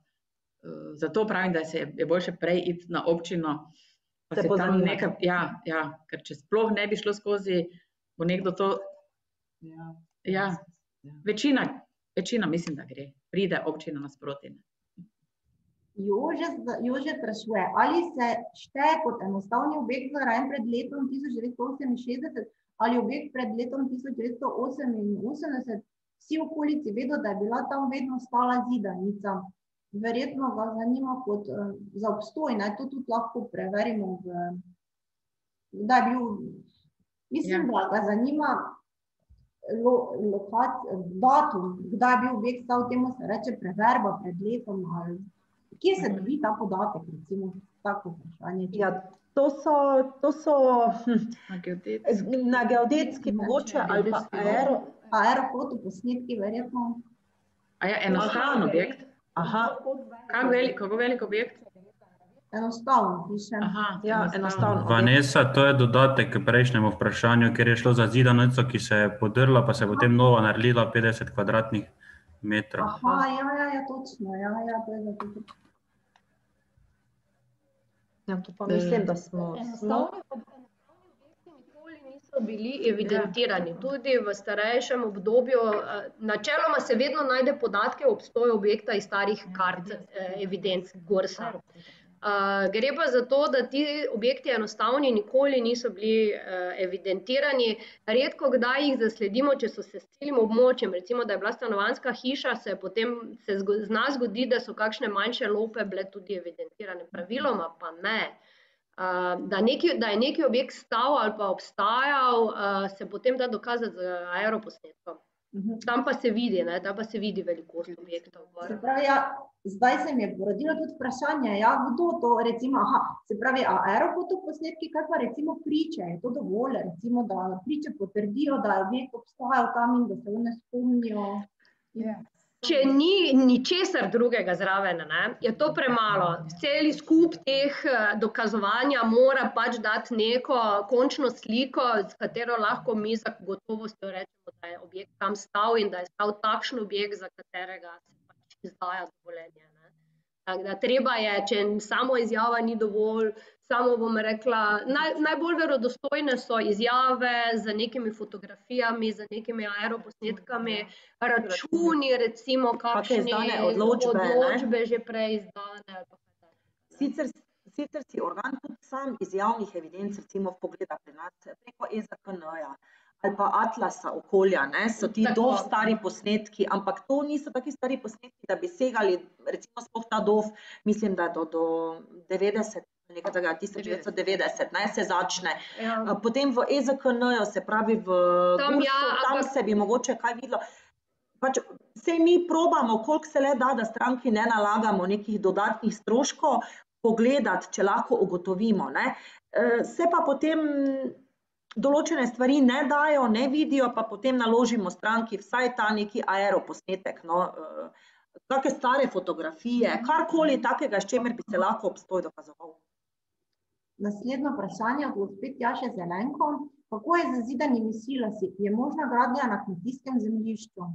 zato pravim, da je boljše prej iti na občino, pa se tam nekaj, ker če sploh ne bi šlo skozi, bo nekdo to, večina mislim, da gre, pride občina nasproti. Jože sprašuje, ali se šteje kot enostavni objekt zgrajen pred letom 1968 ali objekt pred letom 1988, vsi v okolici vedo, da je bila tam vedno stala zidanica. Verjetno ga zanima kot za obstoj, to tudi lahko preverimo, da je bil, mislim, da ga zanima datum, kdaj je bil objekt stal, temu se reče preverba pred letom, ali kje se dobi ta podatek, recimo, tako vprašanje? Ja, to so na geodetski mogoče ali pa aerofotoposnetki, verjetno. A je enostaven objekt? Kako velik objekt? Enostavno piše. Enostavno. Vanessa, to je dodatek k prejšnjemu vprašanju, ker je šlo za zidanico, ki se je podrla, pa se je potem nova naredila 50 kvadratnih metrov. Točno, to je zato. To pa mislim, da smo... Enostavni objekti nikoli niso bili evidentirani, tudi v starejšem obdobju. Načeloma se vedno najde podatke o obstoju objekta iz starih kart, evidenc Gorsa. Gre pa za to, da ti objekti enostavni nikoli niso bili evidentirani. Redko kdaj jih zasledimo, če so se s celim območjem, recimo, da je bila stanovanjska hiša, se zna zgodi, da so kakšne manjše lope bile tudi evidentirane. Praviloma pa ne. Da je neki objekt stal ali pa obstajal, se potem da dokazati z aeroposnetkom. Tam pa se vidi velikost objektov. Se pravi, zdaj se mi je porodilo tudi vprašanje, kdo to, recimo, se pravi, aerofotoposnetki, kaj pa recimo priče, je to dovolj, recimo, da priče potrdijo, da je objekt obstajal tam in da se ne spomnijo? Če ni ničesar drugega zraven, je to premalo. Celi skup teh dokazovanja mora pač dati neko končno sliko, s katero lahko mi za gotovostjo rečemo, da je objekt tam stal in da je stal takšen objekt, za katerega se pač izdaja dovoljenje. Tako da treba je, če samo izjava ni dovolj, samo bom rekla, najbolj verodostojne so izjave z nekimi fotografijami, z nekimi aeroposnetkami, računi, recimo, kakšne odločbe že prej izdane. Sicer si organ tudi sam iz javnih evidenc, recimo vpogleda pri nas preko EZKN-ja ali pa Atlasa okolja, so ti dovolj stari posnetki, ampak to niso taki stari posnetki, da bi segali, recimo sploh ta DOF, mislim, da do 90, nekaj tega 1990, se začne. Potem v EZKN-ju, se pravi v GURS-u, tam se bi mogoče kaj videlo. Pač vse mi probamo, koliko se le da stranki ne nalagamo nekih dodatnih stroškov, pogledati, če lahko ugotovimo. Se pa potem določene stvari ne dajo, ne vidijo, pa potem naložimo stranki vsaj ta neki aeroposnetek, kakšne stare fotografije, karkoli takega, s čemer bi se lahko obstoj dokazoval. Naslednje vprašanje od gospe Tjaše Zelenko. Kako je z zidanimi silasi? Je možna gradnja na kmetijskem zemljišču?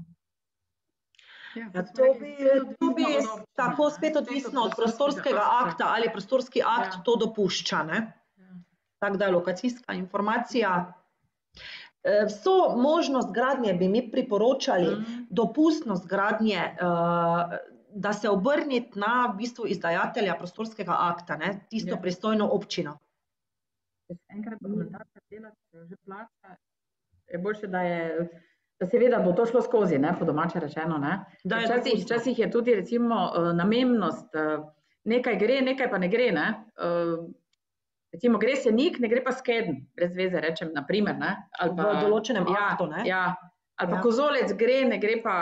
To bi tako spet odvisno od prostorskega akta, ali prostorski akt to dopušča. Tako da lokacijska informacija. Vso možnost gradnje bi mi priporočali, dopustnost gradnje, da se obrniti na v bistvu izdajatelja prostorskega akta, tisto pristojno občino. Enkrat dokumentacija dela, se že plača, je boljše, da je Seveda bo to šlo skozi, ne, po domače rečeno, ne. Včasih je tudi recimo namembnost, nekaj gre, nekaj pa ne gre, ne. Recimo gre senik, ne gre pa skedenj, brez veze rečem, na primer, ne. V določenem aktu, ne. Ja, ali pa kozolec gre, ne gre pa,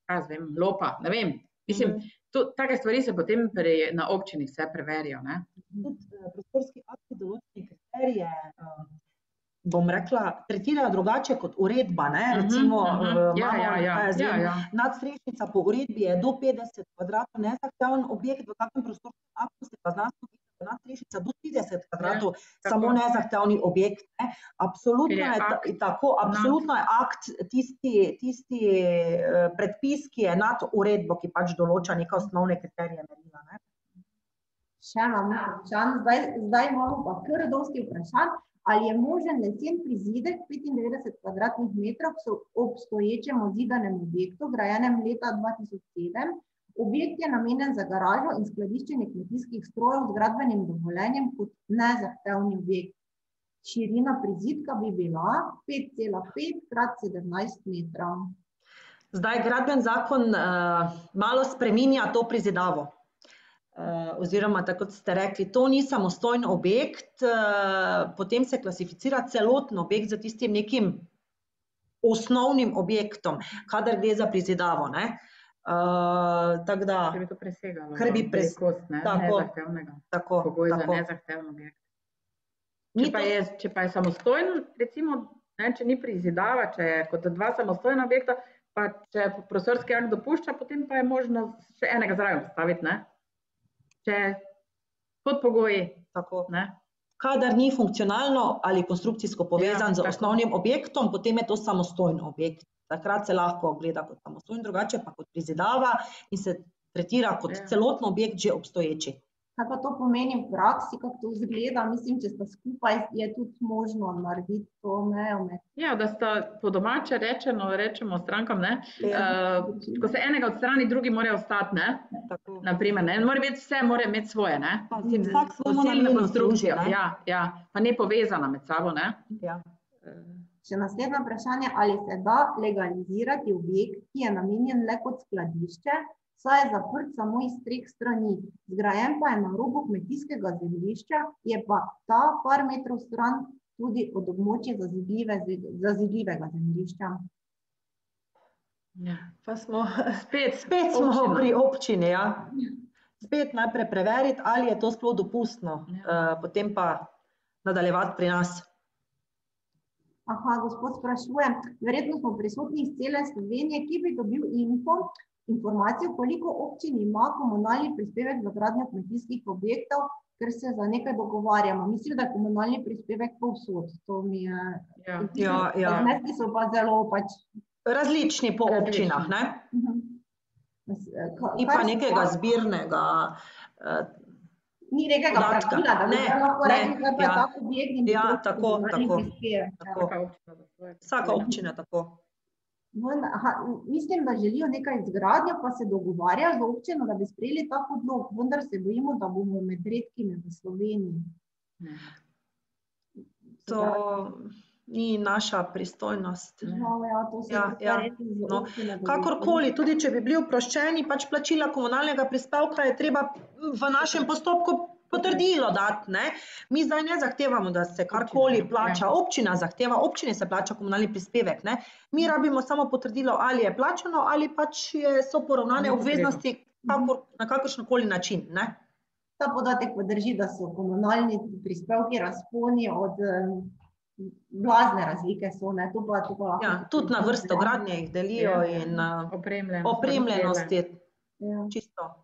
kaj jaz vem, lopa, ne vem. Mislim, take stvari se potem na občini vse preverijo, ne. Tudi prostorski akti določene kriterije, bom rekla, tretirajo drugače kot uredba, ne, recimo nadstrešnica po uredbi je do 50 kvadratov nezahteven objekt, v takem prostorskem aktu se pa nadstrešnica do 30 kvadratov, samo nezahtevni objekt, ne. Absolutno je tako, absolutno je akt tisti predpis, ki je nad uredbo, ki pač določa neke osnovne kriterije merila, ne. Še imamo vprašanj, zdaj imamo pa kar dosti vprašanj. Ali je možen lesen prizidek 95 kvadratnih metrov v obstoječem ozidanem objektu, grajenem leta 2007? Objekt je namenjen za garažo in skladiščenje kmetijskih strojev z gradbenim dovoljenjem kot nezahtevni objekt. Širina prizidka bi bila 5,5 krat 17 metrov. Zdaj gradbeni zakon malo spreminja to prizidavo. Oziroma, tako kot ste rekli, to ni samostojen objekt, potem se klasificira celoten objekt za tistim nekim osnovnim objektom, kadar gre za prizidavo, ne. Tako da... Ker bi to presegalo, velikost, ne, nezahtevnega, pogoj za nezahteven objekt. Če pa je samostojen, recimo, ne, če ni prizidava, če je kot dva samostojna objekta, pa če prostorski akt dopušča, potem pa je možno še enega zraven postaviti, ne. Če pod pogoji, ne. Kadar ni funkcionalno ali konstrukcijsko povezan z osnovnim objektom, potem je to samostojen objekt. Takrat se lahko gleda kot samostojen, drugače pa kot prizidava in se tretira kot celoten objekt že obstoječi. Kaj pa to pomeni v praksi, kako to izgleda? Mislim, če sta skupaj, je tudi možno narediti to mejo med. Ja, da sta po domače rečemo strankam, ne, ko se enega odstrani, drugi morajo ostati, ne, naprimer, ne, mora biti vse, mora imeti svoje, ne. Vsak svojo namembnost služi, ne. Ja, pa ne povezana med sabo, ne. Še naslednje vprašanje, ali se da legalizirati objekt, ki je namenjen le kot skladišče, saj je zaprt samo iz 3 strani. Zgrajen pa je na robu kmetijskega zemljišča, je pa ta par metrov stran tudi od območja zazidljivega zemljišča. Pa smo spet smo pri občini, ja. Spet najprej preveriti, ali je to sploh dopustno, potem pa nadaljevati pri nas. Gospod sprašuje, verjetno smo prisotni iz cele Slovenije, ki bi dobil informacijo, koliko občin ima komunalni prispevek za gradnjo kmetijskih objektov, ker se za nekaj dogovarjamo. Mislim, da je komunalni prispevek povsod. To mi je... Zneski so pa zelo pač... Različni po občinah, ne? Ni pa nekega zbirnega Ni nekega pravila, da bi lahko rekli, da je tak objekt in tako. Vsaka občina tako. Mislim, da želijo nekaj izgradnjo, pa se dogovarjajo z občino, da bi sprejeli tak odlok, vendar se bojimo, da bomo med redkimi v Sloveniji. To ni naša pristojnost. Kakorkoli, tudi če bi bili oproščeni, pač plačila komunalnega prispevka je treba v našem postopku potrdilo dati, ne. Mi zdaj ne zahtevamo, da se karkoli plača, občina zahteva, občini se plača komunalni prispevek, ne. Mi rabimo samo potrdilo, ali je plačano, ali pač so poravnane obveznosti na kakršenkoli način, ne. Ta podatek pa drži, da so komunalni prispevki razponi od blazne razlike so, ne. Tudi na vrsto gradnje jih delijo in opremljenosti, čisto.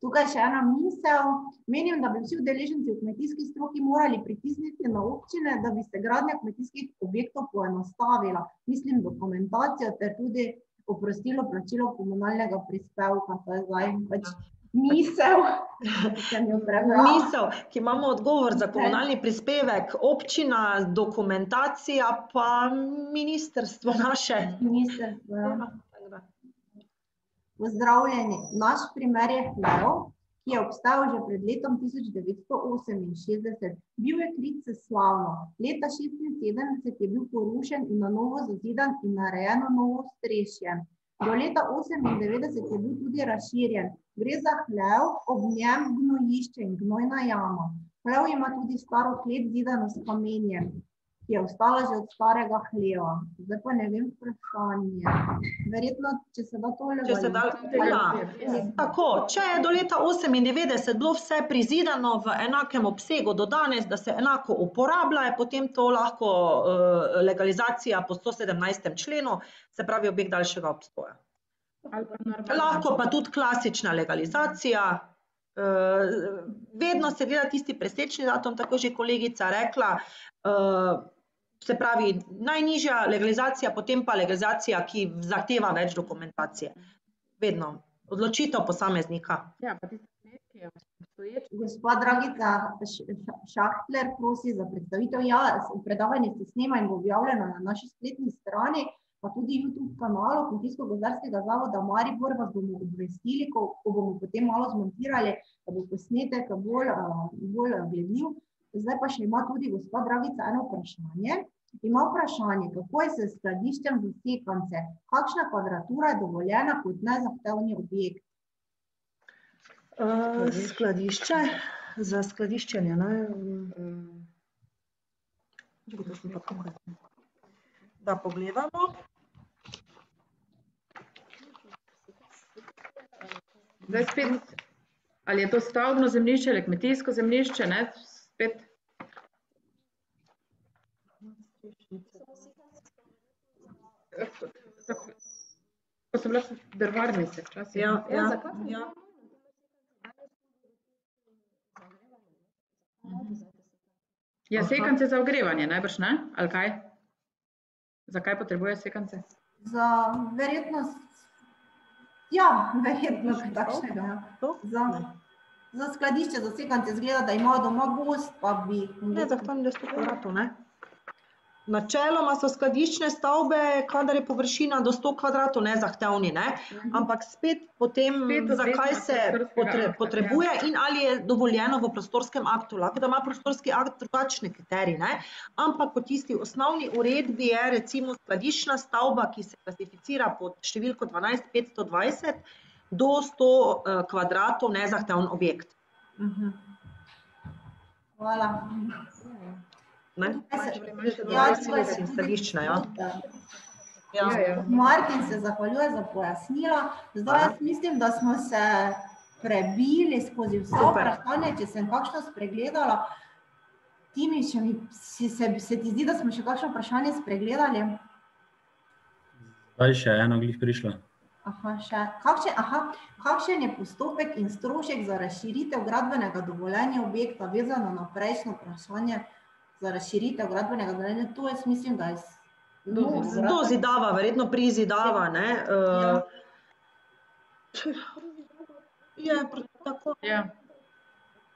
Tukaj še ena misel. Menim, da bi vsi udeleženci v kmetijski stroki morali pritisniti na občine, da bi se gradnja kmetijskih objektov poenostavila. Mislim, dokumentacijo ter tudi oprostilo plačilo komunalnega prispevka. To je zdaj pač misel. Misel, ki imamo odgovor za komunalni prispevek, občina, dokumentacija pa ministrstvo naše. Pozdravljeni. Naš primer je hlev, ki je obstajal že pred letom 1968. Bil je klic slavno. Leta 1976 je bil porušen in na novo zazidan in narejeno novo strešje. Do leta 1998 je bil tudi razširjen. Gre za hlev, ob njem gnojišče in gnojna jama. Hlev ima tudi staro klet zidano s kamenjem, ki je ostala že od starega hleva. Zdaj pa ne vem vprašanje. Verjetno, če se da to Tako, če je do leta 1998 bilo vse prizidano v enakem obsegu do danes, da se enako uporablja, je potem to lahko legalizacija po 117. členu, se pravi objekt daljšega obstoja. Lahko pa tudi klasična legalizacija, vedno se gleda tisti presečni datum, tako že kolegica rekla, se pravi najnižja legalizacija, potem pa legalizacija, ki zahteva več dokumentacije. Vedno, odločitev posameznika. Ja, pa tisti klet, ki je obstoječ. Gospa Dragica Šahtler prosi za predstavitev. Ja, predavanje se snema in bo objavljeno na naši spletni strani, pa tudi YouTube kanalu Kmetijsko-gozdarskega zavoda Maribor, vas bomo obvestili, ko bomo potem malo zmontirali, da bo posnetek bolj gledljiv. Zdaj pa še ima tudi gospa Dragica eno vprašanje. Ima vprašanje, kako je s skladiščem za sekance? Kakšna kvadratura je dovoljena kot nezahtevni objekt? Skladišče, za skladiščenje, da pogledamo. Zdaj spet, ali je to stavbno zemljišče ali kmetijsko zemljišče, ne, spet. Ko so bile drvarnice včasih. Ja. Ja, sekance za ogrevanje, najbrž, ne? Ali kaj? Zakaj potrebuje sekance? Verjetno takšnega. Za skladišče, za sekance zgleda, da imajo doma gost, pa bi... Ne, zahtevni 200 kvadratov, ne? Načeloma so skladiščne stavbe, kadar je površina do 100 kvadratov, nezahtevni, ne? Ampak spet potem, zakaj se potrebuje in ali je dovoljeno v prostorskem aktu. Lahko da ima prostorski akt drugačne kriterije, ne? Ampak po tisti osnovni uredbi je recimo skladiščna stavba, ki se klasificira pod številko 12520 do 100 kvadratov nezahteven objekt. Hvala. Martin se zahvaljuje za pojasnila. Zdaj jaz mislim, da smo se prebili skozi vse vprašanje, če sem kakšno spregledala. Timi, se ti zdi, da smo še kakšno vprašanje spregledali? Zdaj še eno glih prišlo. Kakšen je postopek in strošek za razširitev gradbenega dovoljenja objekta, vezano na prejšnje vprašanje za razširitev gradbenega dovoljenja? To jaz mislim, da je... Dozidava, verjetno prizidava, ne? Je tako.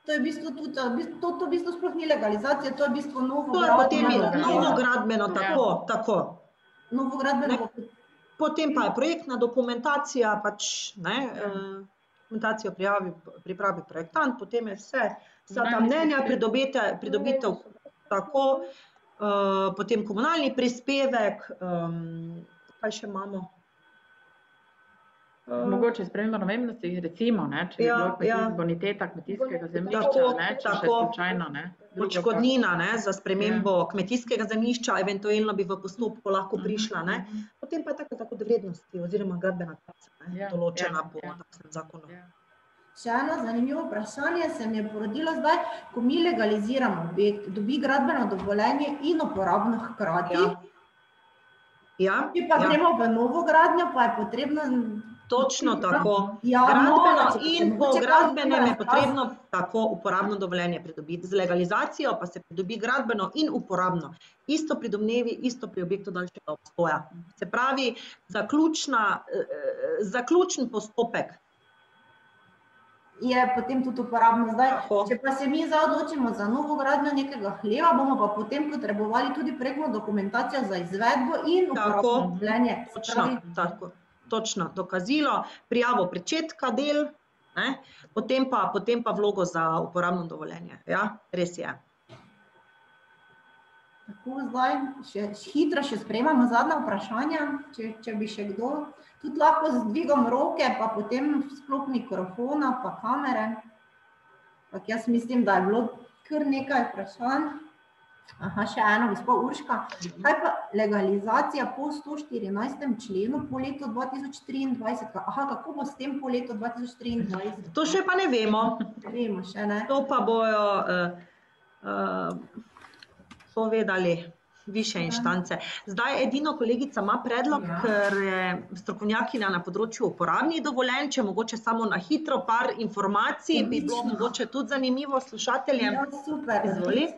To je v bistvu tudi, to v bistvu sploh ni legalizacija, to je v bistvu novo gradbeno, tako. Novo gradbeno. Potem pa je projektna dokumentacija, dokumentacijo pripravi projektant, potem je vse ta mnenja, pridobitev tako, potem komunalni prispevek, kaj še imamo? Mogoče sprememba namembnosti, recimo, če je bilo boniteta kmetijskega zemljišča, če še slučajno. Odškodnina za spremembo kmetijskega zemljišča, eventualno bi v postopku lahko prišla. Potem pa je tako vrednosti oziroma gradbena taksa določena po taksnem zakonu. Še eno zanimivo vprašanje se mi je porodilo zdaj, ko mi legaliziramo objekt, dobi gradbeno dovoljenje in uporabno hkrati. Če pa gremo v novo gradnjo, pa je potrebno... Točno tako. Gradbeno in po gradbenem je potrebno tako uporabno dovoljenje pridobiti. Z legalizacijo pa se pridobi gradbeno in uporabno. Isto pri domnevi, isto pri objektu daljšega obstoja. Se pravi, zaključen postopek. Je potem tudi uporabno. Zdaj, če pa se mi odločimo za novo gradnjo nekega hleva, bomo pa potem potrebovali tudi projektno dokumentacijo za izvedbo in uporabno dovoljenje. Točno, dokazilo, prijavo pričetka del, ne? Potem pa vlogo za uporabno dovoljenje. Ja, res je. Tako, zdaj hitro še sprejemamo zadnja vprašanja, če bi še kdo. Tudi lahko z dvigom roke, pa potem sklop mikrofona, pa kamere. Ampak jaz mislim, da je bilo kar nekaj vprašanj. Aha, še eno, gospod Urška. Kaj pa legalizacija po 114. členu po letu 2023? Aha, kako bo s tem po letu 2023? To še pa ne vemo. Ne vemo še, ne? To pa bojo povedali višje inštance. Zdaj edino kolegica ima predlog, ker je strokovnjakinja na področju uporabnih dovoljenj, če mogoče samo na hitro par informacij, bi bilo mogoče tudi zanimivo slušateljem. Ja, super. Izvoli.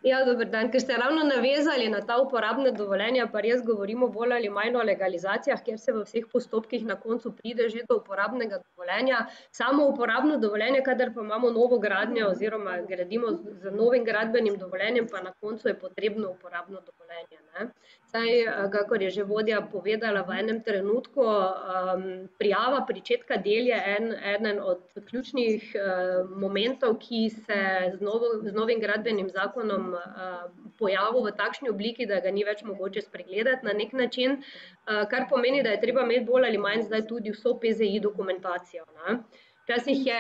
Ja, dober dan. Ker ste ravno navezali na ta uporabna dovoljenja, pa res govorimo bolj ali manj o legalizacijah, kjer se v vseh postopkih na koncu pride že do uporabnega dovoljenja. Samo uporabno dovoljenje, kadar pa imamo novo gradnjo oziroma gradimo z novim gradbenim dovoljenjem, pa na koncu je potrebno uporabno dovoljenje, ne? Saj, kakor je že vodja povedala v enem trenutku, prijava pričetka del je eden od ključnih momentov, ki se z novim gradbenim zakonom pojavil v takšni obliki, da ga ni več mogoče spregledati na nek način, kar pomeni, da je treba imeti bolj ali manj zdaj tudi vso PZI dokumentacijo, ne? Včasih je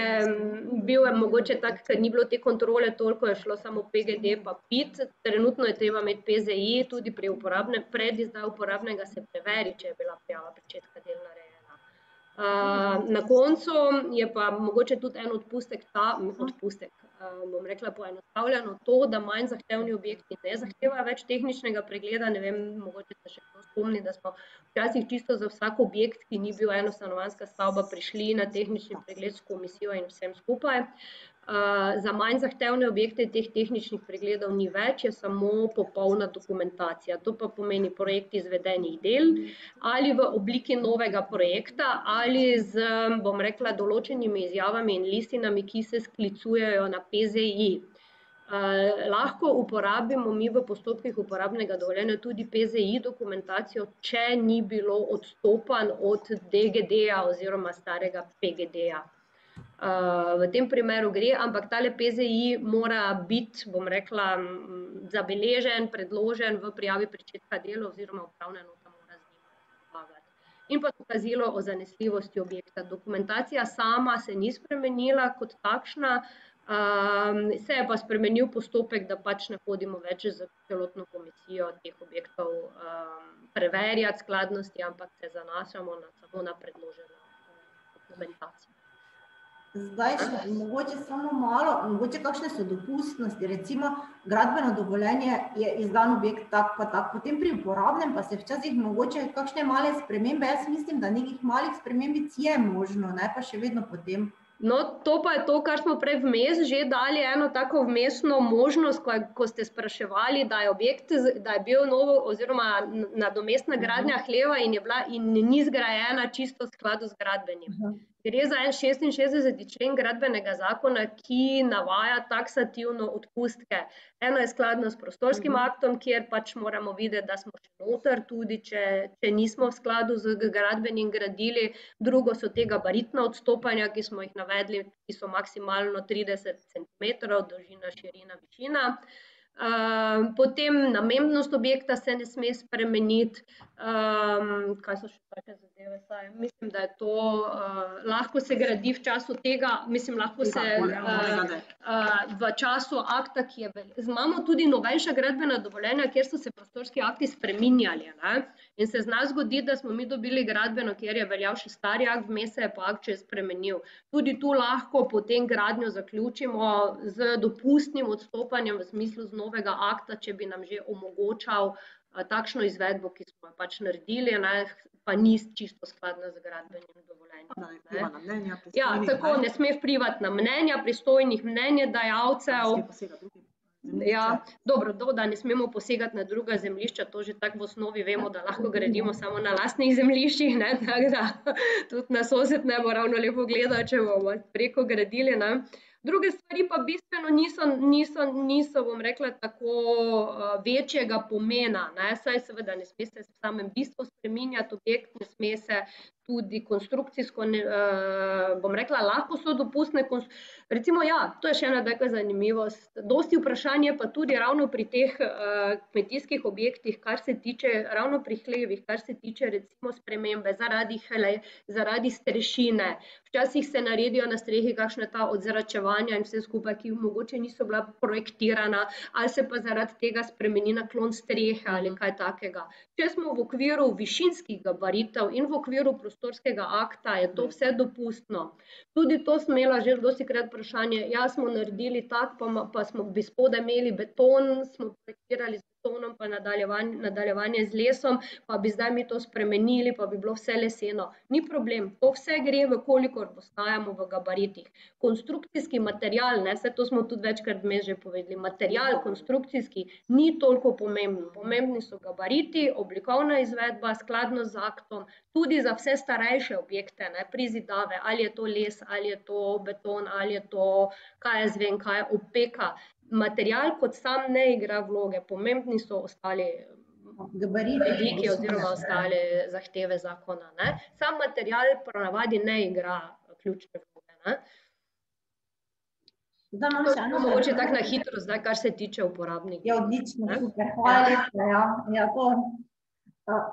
bil mogoče tak, ker ni bilo te kontrole, toliko je šlo samo PGD pa PIT, trenutno je treba imeti PZI, tudi pri pred izdajo uporabnega se preveri, če je bila prijava pričetka del narejena. Na koncu je pa mogoče tudi en odpustek, bom rekla poenostavljeno to, da manj zahtevni objekti ne zahtevajo več tehničnega pregleda, ne vem, mogoče se še kdo spomni, da smo včasih čisto za vsak objekt, ki ni bil enostanovanjska stavba, prišli na tehnični pregled s komisijo in vsem skupaj. Za manj zahtevne objekte teh tehničnih pregledov ni več, je samo popolna dokumentacija. To pa pomeni projekt izvedenih del ali v obliki novega projekta ali z, bom rekla, določenimi izjavami in listinami, ki se sklicujejo na PZI. Lahko uporabimo mi v postopkih uporabnega dovoljenja tudi PZI dokumentacijo, če ni bilo odstopanj od DGD-ja oziroma starega PGD-ja. V tem primeru gre, ampak tale PZI mora biti, bom rekla, zabeležen, predložen v prijavi pričetka del oziroma upravna enota mora z njim razpolagati. In pa dokazilo o zanesljivosti objekta. Dokumentacija sama se ni spremenila kot takšna, se je pa spremenil postopek, da pač ne hodimo več z celotno komisijo teh objektov preverjati skladnosti, ampak se zanašamo samo na predloženo dokumentacijo. Zdaj še mogoče samo malo, mogoče kakšne so dopustnosti, recimo gradbeno dovoljenje je izdan objekt tak pa tak, potem pri uporabnem pa se včasih mogoče kakšne male spremembe, jaz mislim, da nekih malih spremembic je možno, ne pa še vedno potem. No, to pa je to, kar smo prej vmes že dali eno tako vmesno možnost, ko ste spraševali, da je objekt, da je bil novo oziroma nadomestna gradnja hleva in ni zgrajena čisto v skladu z gradbenim. Gre za en 66. člen gradbenega zakona, ki navaja taksativno odpustke. Eno je skladno s prostorskim aktom, kjer pač moramo videti, da smo še noter, tudi če nismo v skladu z gradbenim gradili. Drugo so te gabaritna odstopanja, ki smo jih navedli, ki so maksimalno 30 centimetrov, dolžina, širina, višina. Potem namembnost objekta se ne sme spremeniti. Kaj so še take zadeve? Mislim, da je to, lahko se gradi v času tega, lahko se v času akta, ki je imamo tudi novejša gradbena dovoljenja, kjer so se prostorski akti spreminjali, ne? In se zna zgoditi, da smo mi dobili gradbeno, kjer je veljal še stari akt, vmes se je pa akt še spremenil. Tudi tu lahko potem gradnjo zaključimo z dopustnim odstopanjem v smislu z novega akta, če bi nam že omogočal takšno izvedbo, ki smo jo pač naredili, ne, pa ni čisto skladna z gradbenim dovoljenjem. Ja, tako, ne sme vplivati na mnenja pristojnih mnenjedajalcev. Ja, dobro, da ne smemo posegati na druga zemljišča, to že tako v osnovi vemo, da lahko gradimo samo na lastnih zemljiščih, ne, tako da tudi na sosed ne bo ravno lepo gledal, če bomo preko gradili, ne. Druge stvari pa bistveno niso, bom rekla, tako večjega pomena, ne, saj seveda ne sme se v samem bistvu spreminjati objekt, ne sme se tudi konstrukcijsko, bom rekla, lahko so dopustne. Recimo, ja, to je še ena taka zanimivost. Dosti vprašanje pa tudi ravno pri teh kmetijskih objektih, kar se tiče, ravno pri hlevih, kar se tiče recimo spremembe zaradi strešine. Včasih se naredijo na strehi kakšna ta odzračevanja in vse skupaj, ki mogoče niso bila projektirana, ali se pa zaradi tega spremeni naklon strehe ali kaj takega. Če smo v okviru višinskih gabaritov in v okviru prostorskega akta, je to vse dopustno. Tudi to sem imela že dostikrat vprašanje, ja, smo naredili tak, pa smo bi spodaj imeli beton, smo projektirali z betonom, pa nadaljevanje z lesom, pa bi zdaj mi to spremenili, pa bi bilo vse leseno. Ni problem, to vse gre, vkolikor postajamo v gabaritih. Konstrukcijski material, vse to smo tudi večkrat že povedali, material konstrukcijski ni toliko pomemben. Pomembni so gabariti, oblikovna izvedba, skladno z aktom, tudi za vse starejše objekte, prizidave, ali je to les, ali je to beton, ali je to, kaj jaz vem, kaj je opeka. Material kot sam ne igra vloge, pomembni so ostali vidiki oziroma ostale zahteve zakona. Sam material ponavadi ne igra ključne vloge. To je mogoče tako na hitro zdaj, kar se tiče uporabnikov. Ja, odlično, super, hvala lepa. Ja, to.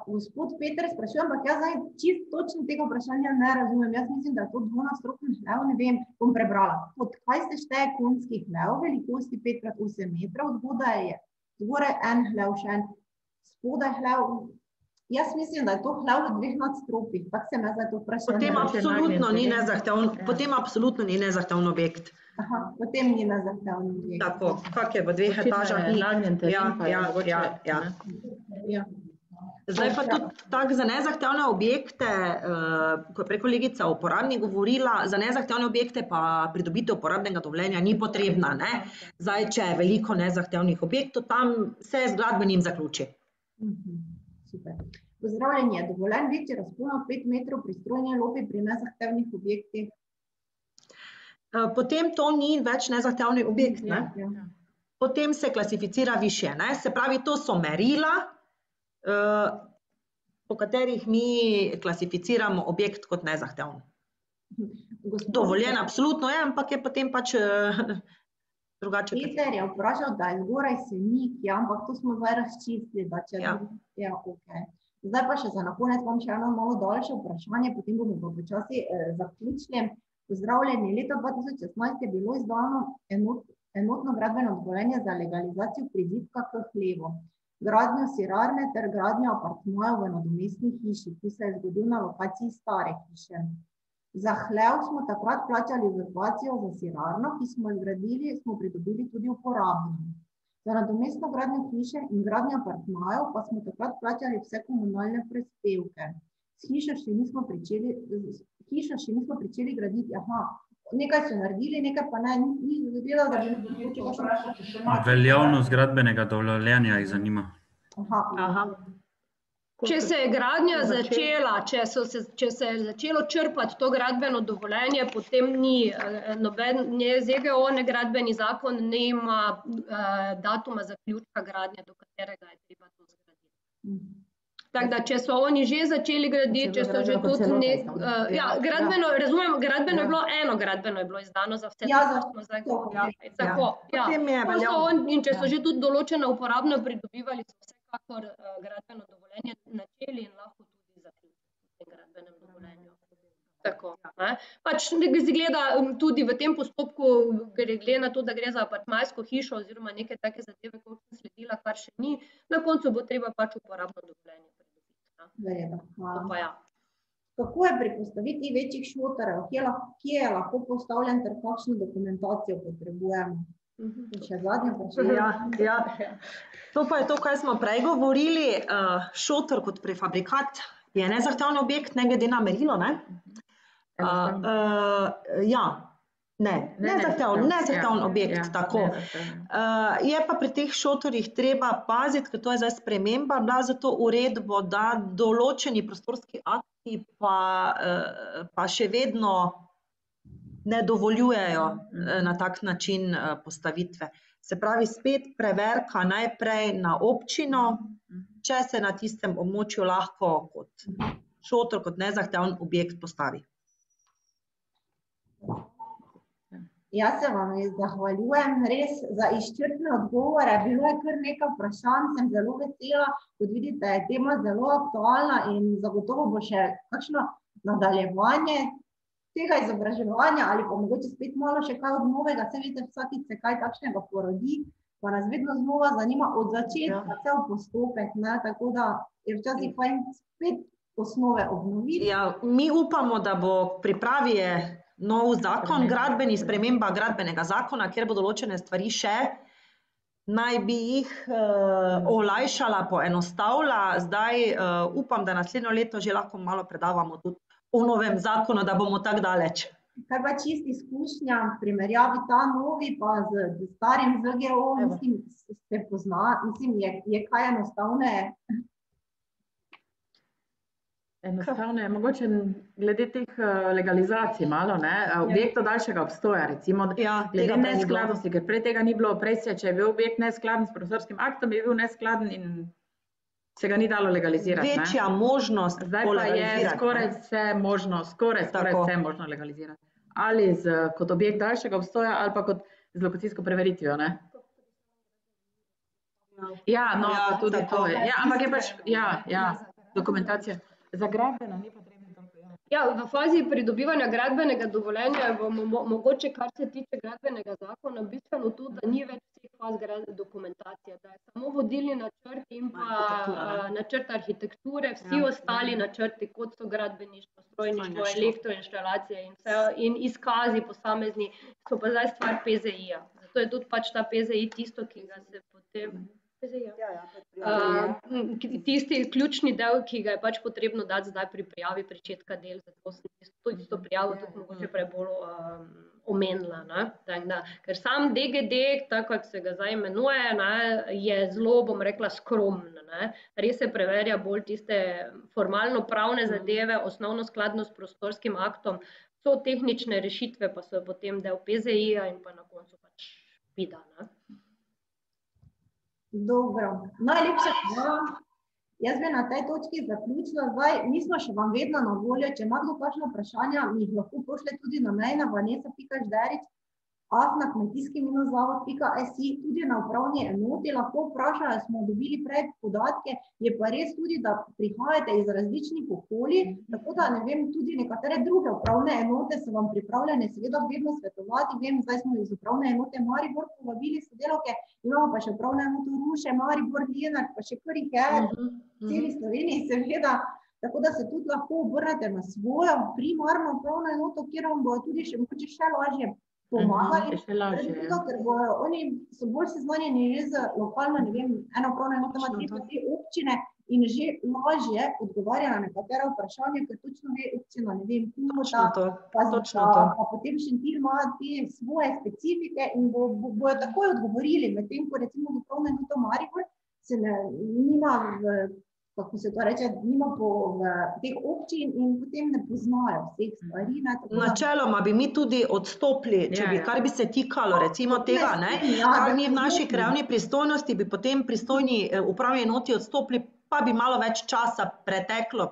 Gospod Peter sprašuje, ampak jaz zdaj čisto točno tega vprašanja ne razumem. Jaz mislim, da je to dvonadstropni hlev, ne vem, bom prebrala. Pod kaj se šteje konjski hlev, velikosti 5x8 metrov, zgoraj en hlev, še en spodaj hlev. Jaz mislim, da je to hlev v 2 nadstropjih, tako se me zdaj to vprašanje. Potem absolutno ni nezahteven objekt. Aha, potem ni nezahteven objekt. Tako, kak je v 2 etažah. Ja. Zdaj pa tudi tako za nezahtevne objekte, ko je prej kolegica o uporabni govorila, za nezahtevne objekte pa pridobitev uporabnega dovoljenja ni potrebna. Zdaj, če je veliko nezahtevnih objektov, tam se z gradbenim zaključi. Super. Pozdravljanje, dovoljen večji razpon od 5 metrov pri strojni lopi pri nezahtevnih objektih. Potem to ni več nezahtevni objekt. Potem se klasificira višje. Se pravi, to so merila, po katerih mi klasificiramo objekt kot nezahteven. Dovoljen absolutno je, ampak je potem pač drugače. Peter je vprašal, da je zgoraj senik, ampak to smo zdaj razčistili. Zdaj pa še za na konec vam še eno malo daljše vprašanje, potem bomo pa počasi zaključili. Pozdravljeni, leta 2016 je bilo izdano enotno gradbeno dovoljenje za legalizacijo prizidka k hlevu, gradnjo sirarne ter gradnjo apartmajev v nadomestni hiši, ki se je zgodil na lokaciji stare hiše. Za hlev smo takrat plačali rezervacijo za sirarno, ki smo jo zgradili, smo pridobili tudi uporabno. Za nadomestno gradnjo hiše in gradnjo apartmajev pa smo takrat plačali vse komunalne prispevke. Hišo še nismo pričeli graditi. Nekaj so naredili, nekaj pa ne. Ni zadela, da bi... Veljavnost gradbenega dovoljenja jih zanima. Če se je gradnja začela, če se je začelo črpati to gradbeno dovoljenje, potem ni ZGO, ne gradbeni zakon, nema datuma zaključka gradnje, do katerega je treba to zgraditi. Tako da, če so oni že začeli graditi, če so že tudi gradbeno je bilo gradbeno je bilo izdano za vse. In če so že tudi določena uporabno pridobivali, so vsekakor gradbeno dovoljenje načeli in lahko tudi zaključili v gradbenem dovoljenju. Tako. Pač izgleda tudi v tem postopku, glede na to, da gre za apartmajsko hišo oziroma neke take zadeve, kot sem sledila, kar še ni, na koncu bo treba pač uporabno dovoljenje pridobiti. Kako je pri postavitvi večjih šotorjev? Kje je lahko postavljen ter kakšno dokumentacijo potrebujemo? Še zadnje vprašanje. To pa je to, kaj smo prej govorili. Šotor kot prefabrikat je nezahteven objekt, ne glede na merilo, ne? Nezahteven objekt, tako. Je pa pri teh šotorjih treba paziti, ker to je zdaj sprememba, bila za to uredbo, da določeni prostorski akti pa še vedno ne dovoljujejo na tak način postavitve. Se pravi, spet preverka najprej na občino, če se na tistem območju lahko kot šotor kot nezahteven objekt postavi. Jaz se vam zahvaljujem res za izčrpne odgovore. Bilo je kar nekaj vprašanj, sem zelo vesela. Kot vidite, je tema zelo aktualna in zagotovo bo še kakšno nadaljevanje tega izobraževanja ali pa mogoče spet malo še kaj od novega. Se vidite, vsakič se kaj takšnega porodi, pa nas vedno znova zanima od začetka cel postopek, ne? Tako da je včasih fajn spet osnove obnoviti. Ja, mi upamo, da bo pripravi nov zakon, sprememba gradbenega zakona, kjer bo določene stvari še, naj bi jih olajšala, poenostavila. Zdaj upam, da naslednjo leto že lahko malo predavamo tudi o novem zakonu, da bomo tako daleč. Kaj pa čisto izkušnja, primerjavi ta novi pa z starim ZGO, mislim, se pozna, mislim, je kaj enostavneje? Enostavno je, mogoče glede teh legalizacij malo, ne, objektov daljšega obstoja, recimo, glede neskladnosti, ker prej tega ni bilo, prej če je bil objekt neskladen s prostorskim aktom, je bil neskladen in se ga ni dalo legalizirati. Večja možnost zdaj pa je skoraj vse možno legalizirati. Ali kot objekt daljšega obstoja, ali pa kot z lokacijsko preveritvijo, ne. Ja, no, tudi to je. Ja, ampak je pač, dokumentacija. Za gradbeno ni potrebno toliko. Ja, v fazi pridobivanja gradbenega dovoljenja bomo mogoče, kar se tiče gradbenega zakona, bistveno to, da ni več vseh faz dokumentacije, da je samo vodilni načrt in pa načrt arhitekture, vsi ostali načrti, kot so gradbeništvo, strojništvo, elektroinštalacije in izkazi posamezni, so pa zdaj stvar PZI-ja. Zato je tudi pač ta PZI tisto, ki ga se potem... Tisti ključni del, ki ga je pač potrebno dati zdaj pri prijavi pričetka del, zato sem tudi to prijavo tudi mogoče prej bolj omenila, ne. Ker sam DGD, tako kot se ga zdaj imenuje, ne, je zelo, bom rekla, skromen, ne. Res se preverja bolj tiste formalno-pravne zadeve, osnovno skladnost s prostorskim aktom, so tehnične rešitve, pa so potem del PZI-ja in pa na koncu pač PID-a, ne. Dobro, najlepša hvala. Jaz bi na tej točki zaključila zdaj. Mi smo še vam vedno na voljo, če ima kdo kakšna vprašanja, mi jih lahko pošlje tudi na mail na vanesa.žderič@kmetijski-zavod.si, tudi na upravni enoti lahko vprašajo, smo dobili prej podatke, je pa res tudi, da prihajate iz različnih okolij, tako da, ne vem, tudi nekatere druge upravne enote so vam pripravljene seveda vedno svetovati, vem, zdaj smo iz upravne enote Maribor povabili sodelavke, imamo pa še upravne enote Ruše, Maribor, Lenart, pa še kar jih je, v celi Sloveniji seveda, tako da se tudi lahko obrnete na svojo primarno upravno enoto, kjer vam bojo tudi še mogoče še lažje pomagali, ker oni so bolj seznanjeni že z lokalno, ne vem, ena upravna enota ima 3 občine in že lažje odgovarja na nekatera vprašanja, ker točno ve občina, ne vem, pa potem Šentilj ima te svoje specifike in bojo takoj odgovorili, medtem ko recimo z upravno enoto Maribor se nima kako se to reče, nima po teh občin in potem ne poznajo vseh stvari. Načeloma bi mi tudi odstopili, če bi, kar bi se tikalo recimo tega, ne, kar ni v naši krajevni pristojnosti, bi potem pristojni upravni enoti odstopili, pa bi malo več časa preteklo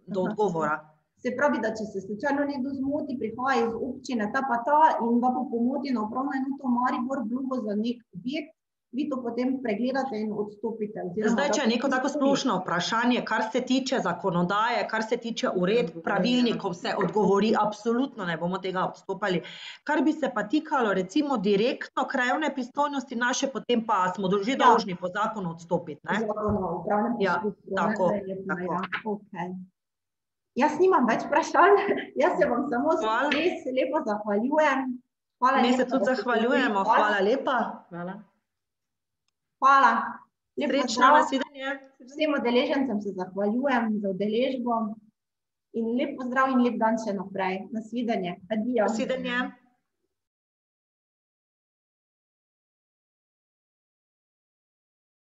do odgovora. Se pravi, da če se slučajno nekdo zmoti, prihaja iz občine ta pa ta in da po pomoti na upravno enoto Maribor vlogo za nek objekt, vi to potem pregledate in odstopite. Zdaj, če je neko tako splošno vprašanje, kar se tiče zakonodaje, kar se tiče uredb, pravilnikov, se odgovori, absolutno ne bomo tega odstopali. Kar bi se pa tikalo recimo direktno krajevne pristojnosti naše, potem pa smo že dolžni po zakonu odstopiti, ne? Tako. Jaz nimam več vprašanj, jaz se vam samo res lepo zahvaljujem. Mi se tudi zahvaljujemo, hvala lepa. Hvala. Srečno, nasvidenje. Vsem udeležencem se zahvaljujem za udeležbo in lep pozdrav in lep dan še naprej. Nasvidenje. Adijo. Nasvidenje.